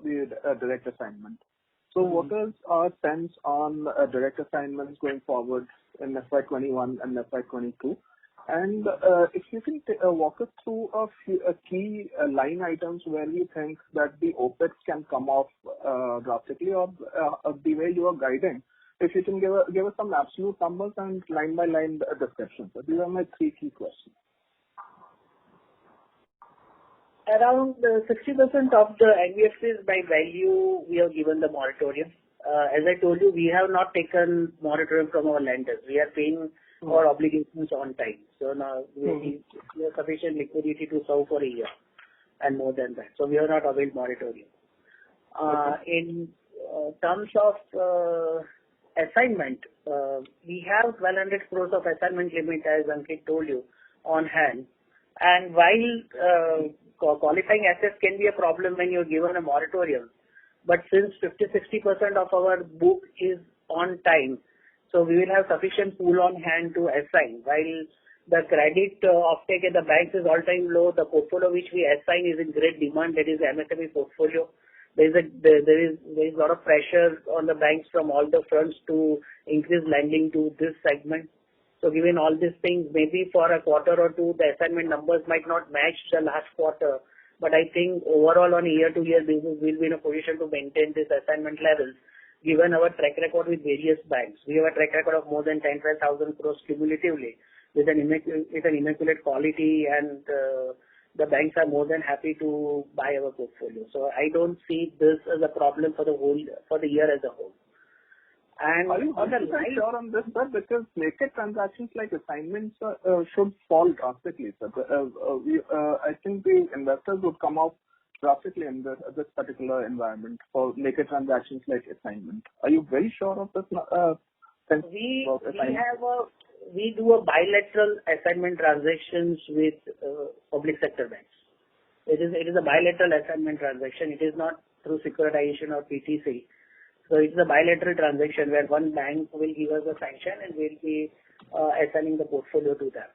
the direct assignment. So what is our sense on direct assignments going forward in FY21 and FY22? And if you can walk us through a few key line items where you think that the OpEx can come off drastically, or the way you are guiding, if you can give us some absolute numbers and line by line descriptions. So these are my 3 key questions. Around 60% of the NBFCs by value, we have given the moratorium. As I told you, we have not taken moratorium from our lenders. We are paying our obligations on time. So now we have sufficient liquidity to serve for a year and more than that. So we have not availed moratorium. In terms of assignment, we have 1,200 crores of assignment limit, as Ankit told you, on hand. And while qualifying assets can be a problem when you're given a moratorium, but since 50-60% of our book is on time, so we will have sufficient pool on hand to assign. While the credit offtake at the banks is all-time low, the portfolio which we assign is in great demand, that is the MSME portfolio. There is a lot of pressure on the banks from all the fronts to increase lending to this segment. So given all these things, maybe for a quarter or two, the assignment numbers might not match the last quarter. But I think overall on a year-to-year basis, we'll be in a position to maintain this assignment levels, given our track record with various banks. We have a track record of more than 10,000 crores cumulatively with an immaculate quality, and the banks are more than happy to buy our portfolio. So I don't see this as a problem for the year as a whole. And are you sure on this, sir? Because naked transactions like assignments should fall drastically, sir. I think the investors would come out drastically in this particular environment for naked transactions like assignment. Are you very sure of this? We do a bilateral assignment transactions with public sector banks. It is a bilateral assignment transaction. It is not through securitization or PTC. So it's a bilateral transaction where one bank will give us a sanction and we'll be assigning the portfolio to them.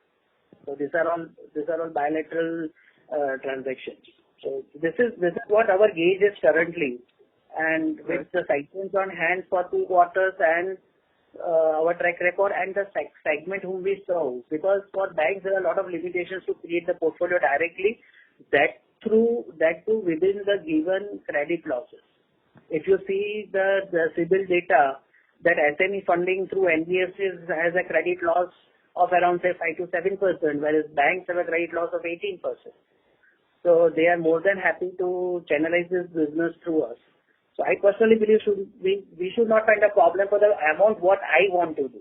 So these are all bilateral transactions. So this is what our gauge is currently, and with the sanctions on hand for 2 quarters and our track record and the segment whom we serve, because for banks there are a lot of limitations to create the portfolio directly, that too within the given credit losses. If you see the CIBIL data, that SME funding through NBFCs has a credit loss of around say 5 to 7%, whereas banks have a credit loss of 18%. So they are more than happy to channelize this business through us. So I personally believe we should not find a problem for the amount what I want to do.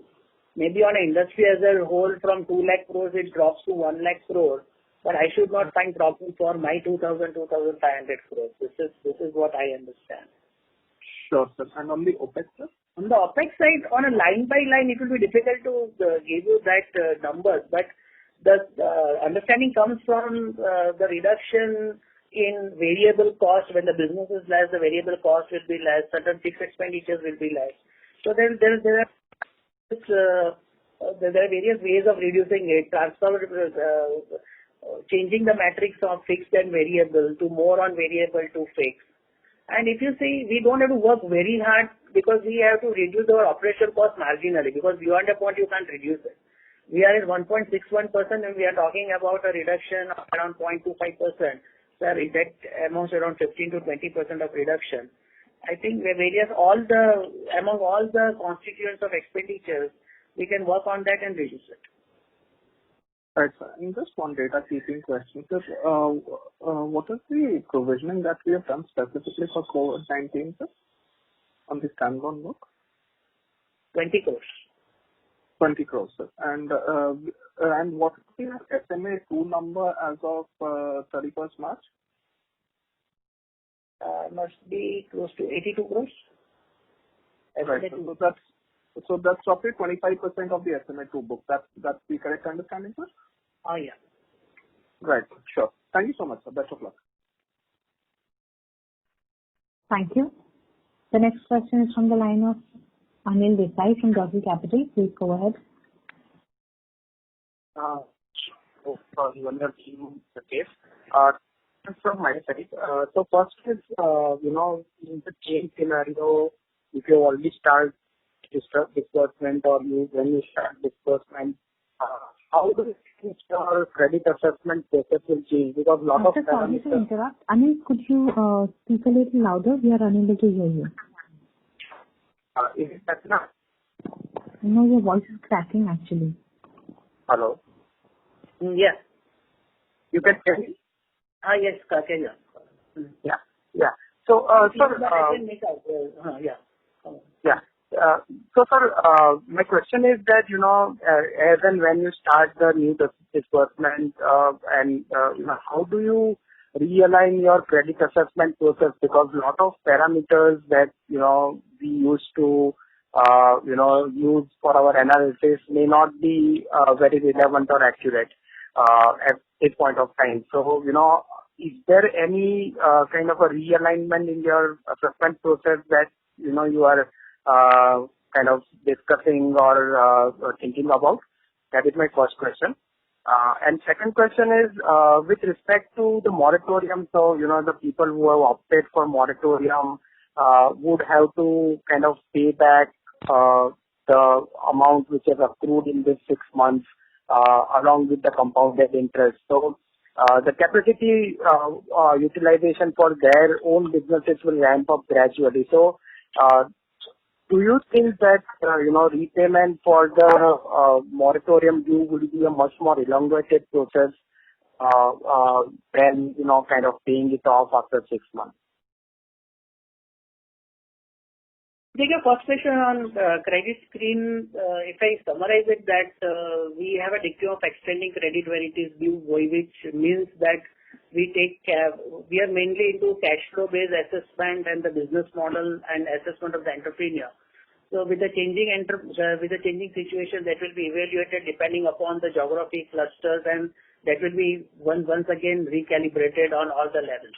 Maybe on an industry as a whole, from 2 lakh crores it drops to 1 lakh crore, but I should not find problem for my 2,500 crores. This is what I understand. Sure, sir. And on the OpEx, sir? On the OpEx side, on a line by line, it will be difficult to give you that numbers, but the understanding comes from the reduction in variable cost. When the business is less, the variable cost will be less, certain fixed expenditures will be less. So there are various ways of reducing it, changing the matrix of fixed and variable to more on variable to fixed. And if you see, we don't have to work very hard because we have to reduce our operational cost marginally, because beyond a point you can't reduce it. We are at 1.61% and we are talking about a reduction of around 0.25%. So that amounts around 15 to 20% of reduction. I think among all the constituents of expenditures, we can work on that and reduce it. Right, sir. And just one data keeping question, sir. What is the provisioning that we have done specifically for COVID-19, sir, on the standalone book? 20 crores. 20 crores, sir. And what is the SMA2 number as of 31st March? Must be close to 82 crores. Right. So that's roughly 25% of the SMA2 book. That's the correct understanding, sir? Oh, yeah. Right. Sure. Thank you so much, sir. Best of luck. Thank you. The next question is from the line of Anil Desai from Dorsey Capital. Please go ahead. Sorry, one more team case. From my side. So first is, in the change scenario, if you already start disbursement or when you start disbursement, how do you think your credit assessment process will change? Because a lot of sorry to interrupt. Anil, could you speak a little louder? We are unable to hear you. Is it better now? No, your voice is cracking actually. Hello? Yeah. You can hear me? Yes, carry on. Yeah. So, sir, so, sir, my question is that, as and when you start the new disbursement, how do you realign your credit assessment process? Because a lot of parameters that, we used to, use for our analysis may not be very relevant or accurate at this point of time. So, is there any kind of a realignment in your assessment process that, you are kind of discussing or thinking about? That is my first question. And second question is with respect to the moratorium. So, the people who have opted for moratorium would have to kind of pay back the amount which is accrued in this 6 months along with the compounded interest. So, the capacity utilization for their own businesses will ramp up gradually. So, do you think that, repayment for the moratorium due will be a much more elongated process than, kind of paying it off after 6 months? I think your first question on credit screen, if I summarize it, that we have a dictum of extending credit when it is due, which means that we are mainly into cash flow based assessment and the business model and assessment of the entrepreneur. So with the changing situation, that will be evaluated depending upon the geography clusters, and that will be once again recalibrated on all the levels.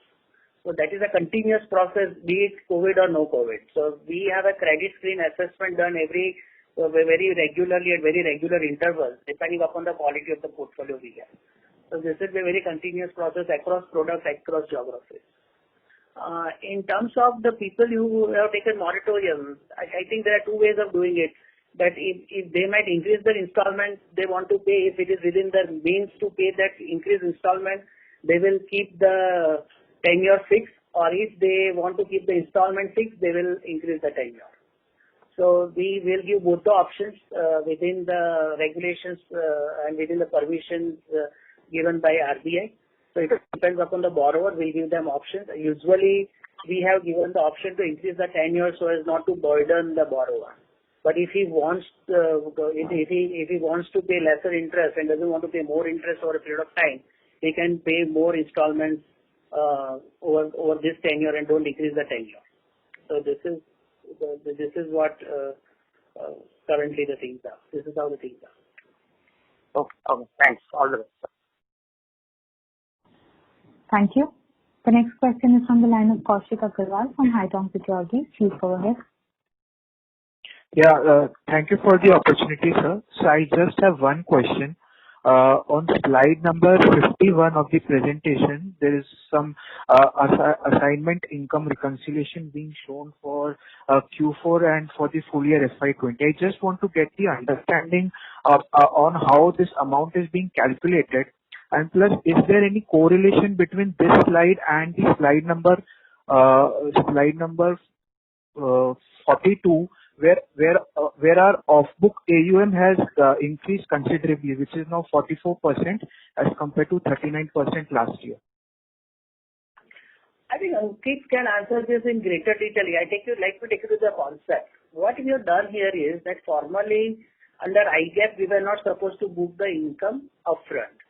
So that is a continuous process, be it COVID or no COVID. So we have a credit screen assessment done very regularly at very regular intervals, depending upon the quality of the portfolio we have. So this is a very continuous process across products, across geographies. In terms of the people who have taken moratorium, I think there are two ways of doing it. That if they might increase their installment, they want to pay, if it is within their means to pay that increased installment, they will keep the tenure fixed, or if they want to keep the installment fixed, they will increase the tenure. So we will give both the options within the regulations and within the permissions given by RBI. So it depends upon the borrower. We give them options. Usually we have given the option to increase the tenure so as not to burden the borrower. But if he wants if he wants to pay lesser interest and doesn't want to pay more interest over a period of time, he can pay more installments over this tenure and don't decrease the tenure. So this is what currently the things are. This is how the things are. Okay. Thanks. All the best. Thank you. The next question is from the line of Kaushik Agarwal from Haitong Securities. Please go ahead. Yeah, thank you for the opportunity, sir. So I just have one question. On slide number 51 of the presentation, there is some assignment income reconciliation being shown for Q4 and for the full year FY20. I just want to get the understanding on how this amount is being calculated. And plus, is there any correlation between this slide and the slide number 42, where our off-book AUM has increased considerably, which is now 44% as compared to 39% last year? I think Ankit can answer this in greater detail. Like to take you to the concept. What we have done here is that formally under IGAAP we were not supposed to book the income upfront.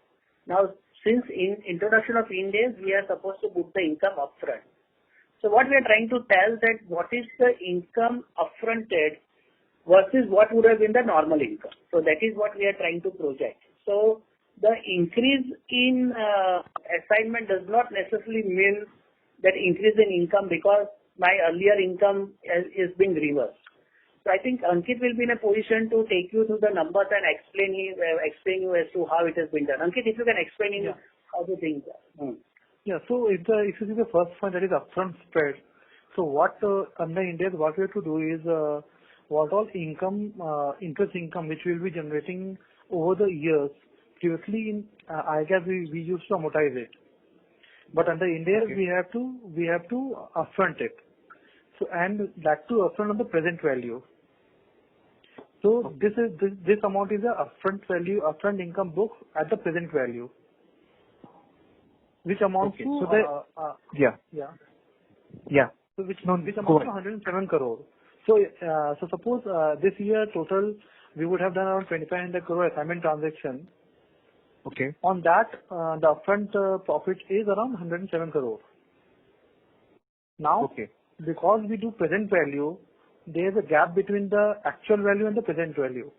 Now, since in introduction of Ind AS, we are supposed to book the income upfront. So what we are trying to tell that what is the income upfronted versus what would have been the normal income. So that is what we are trying to project. So the increase in assignment does not necessarily mean that increase in income because my earlier income is being reversed. So I think Ankit will be in a position to take you through the numbers and explain you as to how it has been done. Ankit, if you can explain how the things are. Yeah. So if you see the first point, that is upfront spread. So what under India, what we have to do is what all income, interest income, which we will be generating over the years. Previously in IGAAP we used to amortize it, but under India we have to upfront it. So and that too upfront on the present value. So this amount is a upfront value, upfront income book at the present value, which amounts to So which amounts to 107 crore. So suppose this year total we would have done around 2,500 crore assignment transaction. Okay. On that the upfront profit is around 107 crore. Now because we do present value, there is a gap between the actual value and the present value.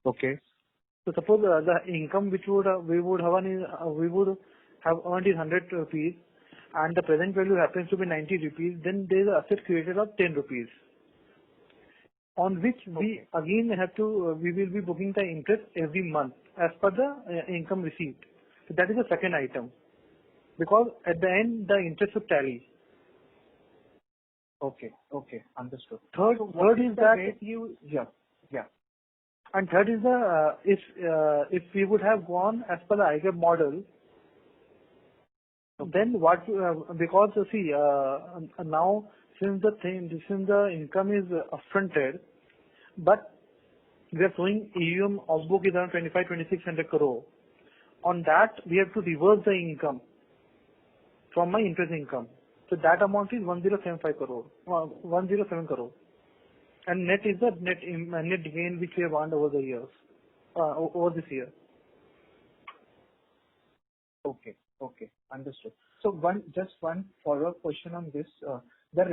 Okay. So suppose the income which we would have earned is 100 rupees and the present value happens to be 90 rupees, then there is an asset created of 10 rupees on which we again we will be booking the interest every month as per the income received. So that is the second item, because at the end the interest will tally. Okay. Understood. Third is that and third is the if we would have gone as per the IGAAP model, then what because see now since the income is upfronted, but we are showing AUM off book is around 2,600 crore. On that we have to reverse the income from my interest income. So that amount is 107 crore. And net is the net gain which we have earned over the years, over this year. Okay. Understood. So just one follow-up question on this. The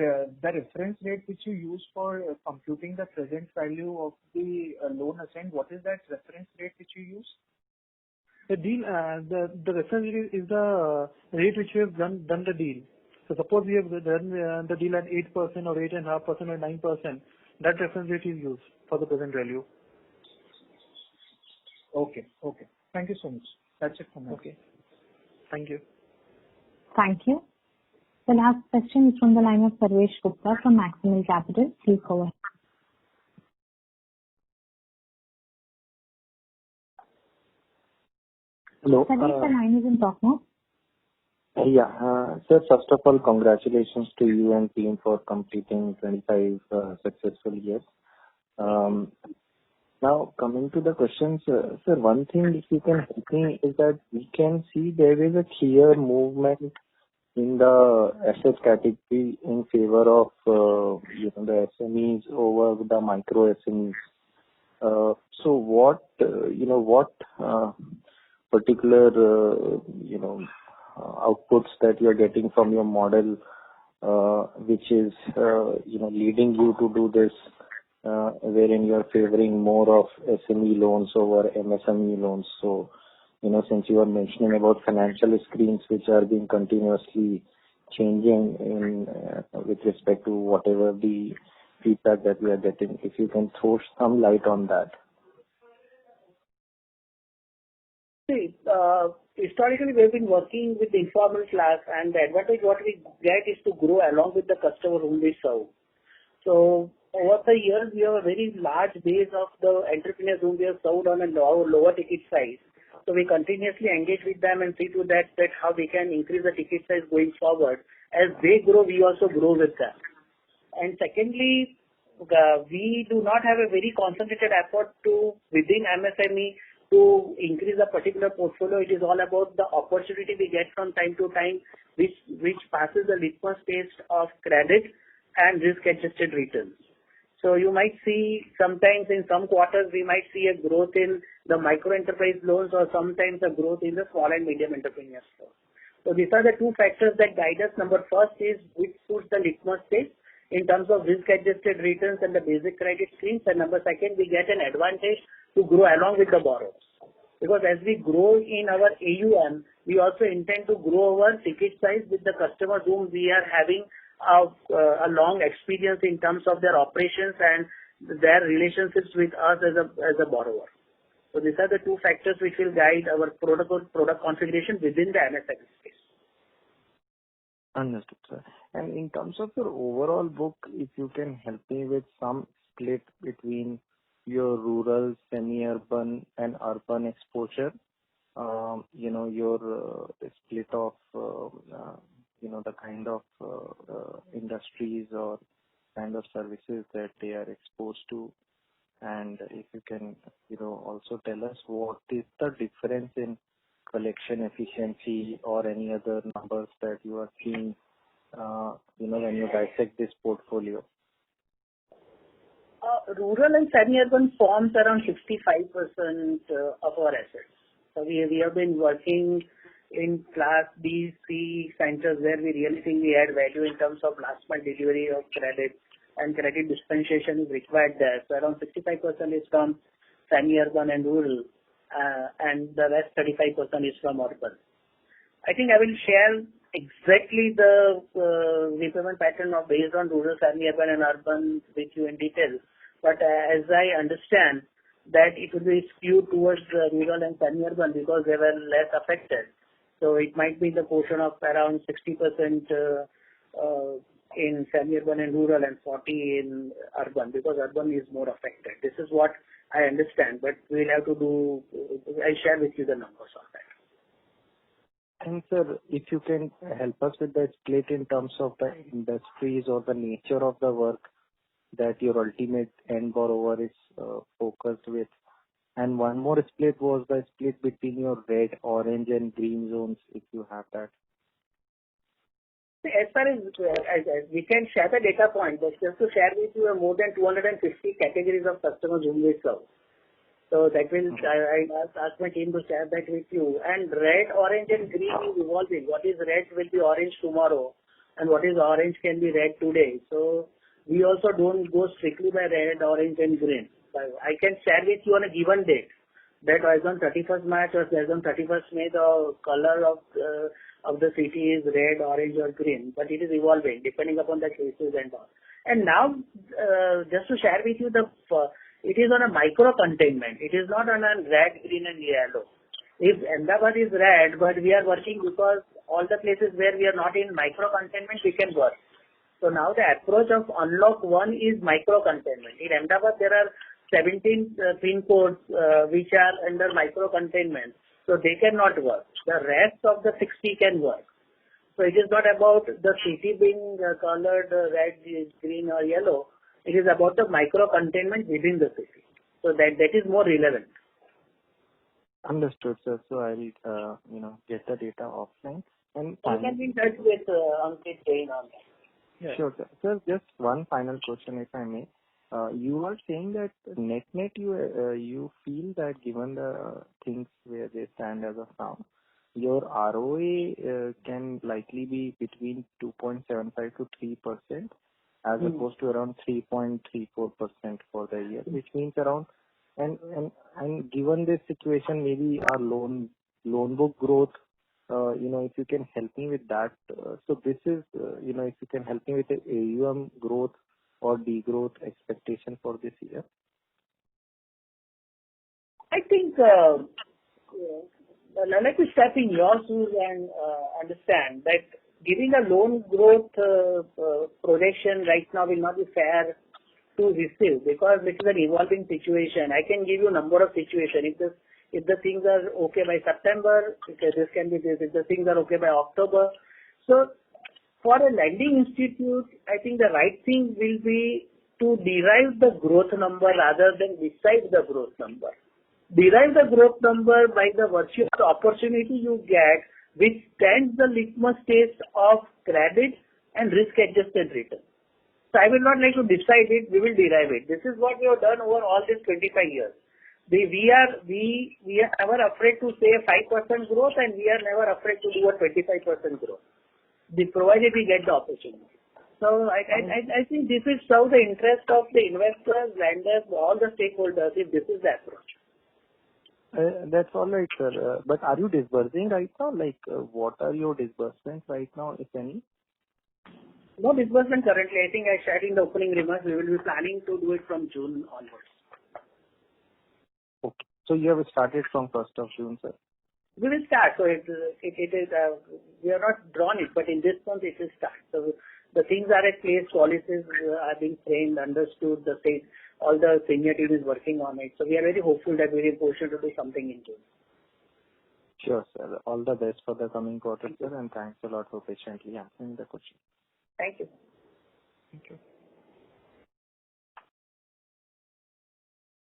reference rate which you use for computing the present value of the loan assigned, what is that reference rate which you use? The deal, the reference rate is the rate which we have done the deal. So suppose we have done the deal at 8% or 8.5% or 9%, that reference rate is used for the present value. Okay. Thank you so much. That's it from me. Okay. Thank you. Thank you. The last question is from the line of Sarvesh Gupta from Maximal Capital. Please go ahead. Hello. Sarvesh, the line is in talk mode. Sir, first of all, congratulations to you and team for completing 25 successful years. Now, coming to the questions, sir, one thing if you can help me is that we can see there is a clear movement in the asset category in favor of the SMEs over the micro SMEs. So what particular outputs that you are getting from your model, which is leading you to do this, wherein you are favoring more of SME loans over MSME loans. So, since you are mentioning about financial screens which are being continuously changing in with respect to whatever the feedback that we are getting, if you can throw some light on that. See, historically we've been working with the informal class, and the advantage what we get is to grow along with the customer whom we serve. So over the years, we have a very large base of the entrepreneurs whom we have served on a lower ticket size. So we continuously engage with them and see to that how we can increase the ticket size going forward. As they grow, we also grow with them. And secondly, we do not have a very concentrated effort to within MSME to increase a particular portfolio. It is all about the opportunity we get from time to time, which passes the litmus test of credit and risk-adjusted returns. So you might see sometimes in some quarters we might see a growth in the micro enterprise loans or sometimes a growth in the small and medium entrepreneurs loans. So these are the two factors that guide us. Number first is which suits the litmus test in terms of risk-adjusted returns and the basic credit screens. And number second, we get an advantage to grow along with the borrowers. Because as we grow in our AUM, we also intend to grow our ticket size with the customers whom we are having a long experience in terms of their operations and their relationships with us as a borrower. So these are the two factors which will guide our product configuration within the MSME space. Understood, sir. And in terms of your overall book, if you can help me with some split between your rural, semi-urban and urban exposure, your split of, the kind of industries or kind of services that they are exposed to. And if you can, also tell us what is the difference in collection efficiency or any other numbers that you are seeing, when you dissect this portfolio. Rural and semi-urban forms around 65% of our assets. So we have been working in class B, C centers where we really think we add value in terms of last mile delivery of credit and credit dispensation is required there. So around 65% is from semi-urban and rural, and the rest 35% is from urban. I think I will share exactly the repayment pattern of based on rural, semi-urban and urban with you in detail. But as I understand that it will be skewed towards rural and semi-urban because they were less affected. So it might be the portion of around 60% in semi-urban and rural and 40 in urban because urban is more affected. This is what I understand, but we'll have to do, I'll share with you the numbers on that. And sir, if you can help us with the split in terms of the industries or the nature of the work that your ultimate end borrower is focused with. And one more split was the split between your red, orange and green zones, if you have that. As far as we can share the data point, but just to share with you more than 250 categories of customers whom we serve. So that will, I ask my team to share that with you. And red, orange and green is evolving. What is red will be orange tomorrow and what is orange can be red today. So we also don't go strictly by red, orange and green. I can share with you on a given date that as on 31st March or as on 31st May the color of the city is red, orange or green, but it is evolving depending upon the cases and all. And now just to share with you it is on a micro containment. It is not on a red, green and yellow. If Ahmedabad is red, but we are working because all the places where we are not in micro containment, we can work. So now the approach of unlock 1 is micro containment. In Ahmedabad, there are 17 pin codes which are under micro containment. So they cannot work. The rest of the 60 can work. So it is not about the city being colored red, green or yellow. It is about the micro containment within the city. So that is more relevant. Understood, sir. So I will, get the data offline. And You can be in touch with Ankit Jain on that. Yeah. sure, sir. Sir, just one final question, if I may. You are saying that net you feel that given the things where they stand as of now, your ROA can likely be between 2.75 to 3%, as opposed to around 3.34% for the year, which means around. And given this situation, maybe our loan book growth, if you can help me with that. So this is, if you can help me with the AUM growth or degrowth expectation for this year. I think I'd like to step in your shoes and understand that giving a loan growth projection right now will not be fair to receive, because this is an evolving situation. I can give you a number of situations. If the things are okay by September, okay, this can be this. If the things are okay by October. So for a lending institute, I think the right thing will be to derive the growth number rather than decide the growth number. Derive the growth number by the virtue of the opportunity you get, which stands the litmus test of credit and risk-adjusted return. So I will not like to decide it, we will derive it. This is what we have done over all these 25 years. We are never afraid to say a 5% growth, and we are never afraid to do a 25% growth, provided we get the opportunity. So I think this will serve the interest of the investors, lenders, all the stakeholders, if this is the approach. That's all right, sir. But are you disbursing right now? What are your disbursements right now, if any? No disbursement currently. I think I shared in the opening remarks, we will be planning to do it from June onwards. Okay. So you have started from 1st of June, sir? We will start. So it is, we have not drawn it, but in this month it will start. So the things are at place, policies are being framed, understood, all the senior team is working on it. So we are very hopeful that we will be positioned to do something in June. Sure, sir. All the best for the coming quarter, sir, and thanks a lot for patiently answering the question. Thank you. Thank you.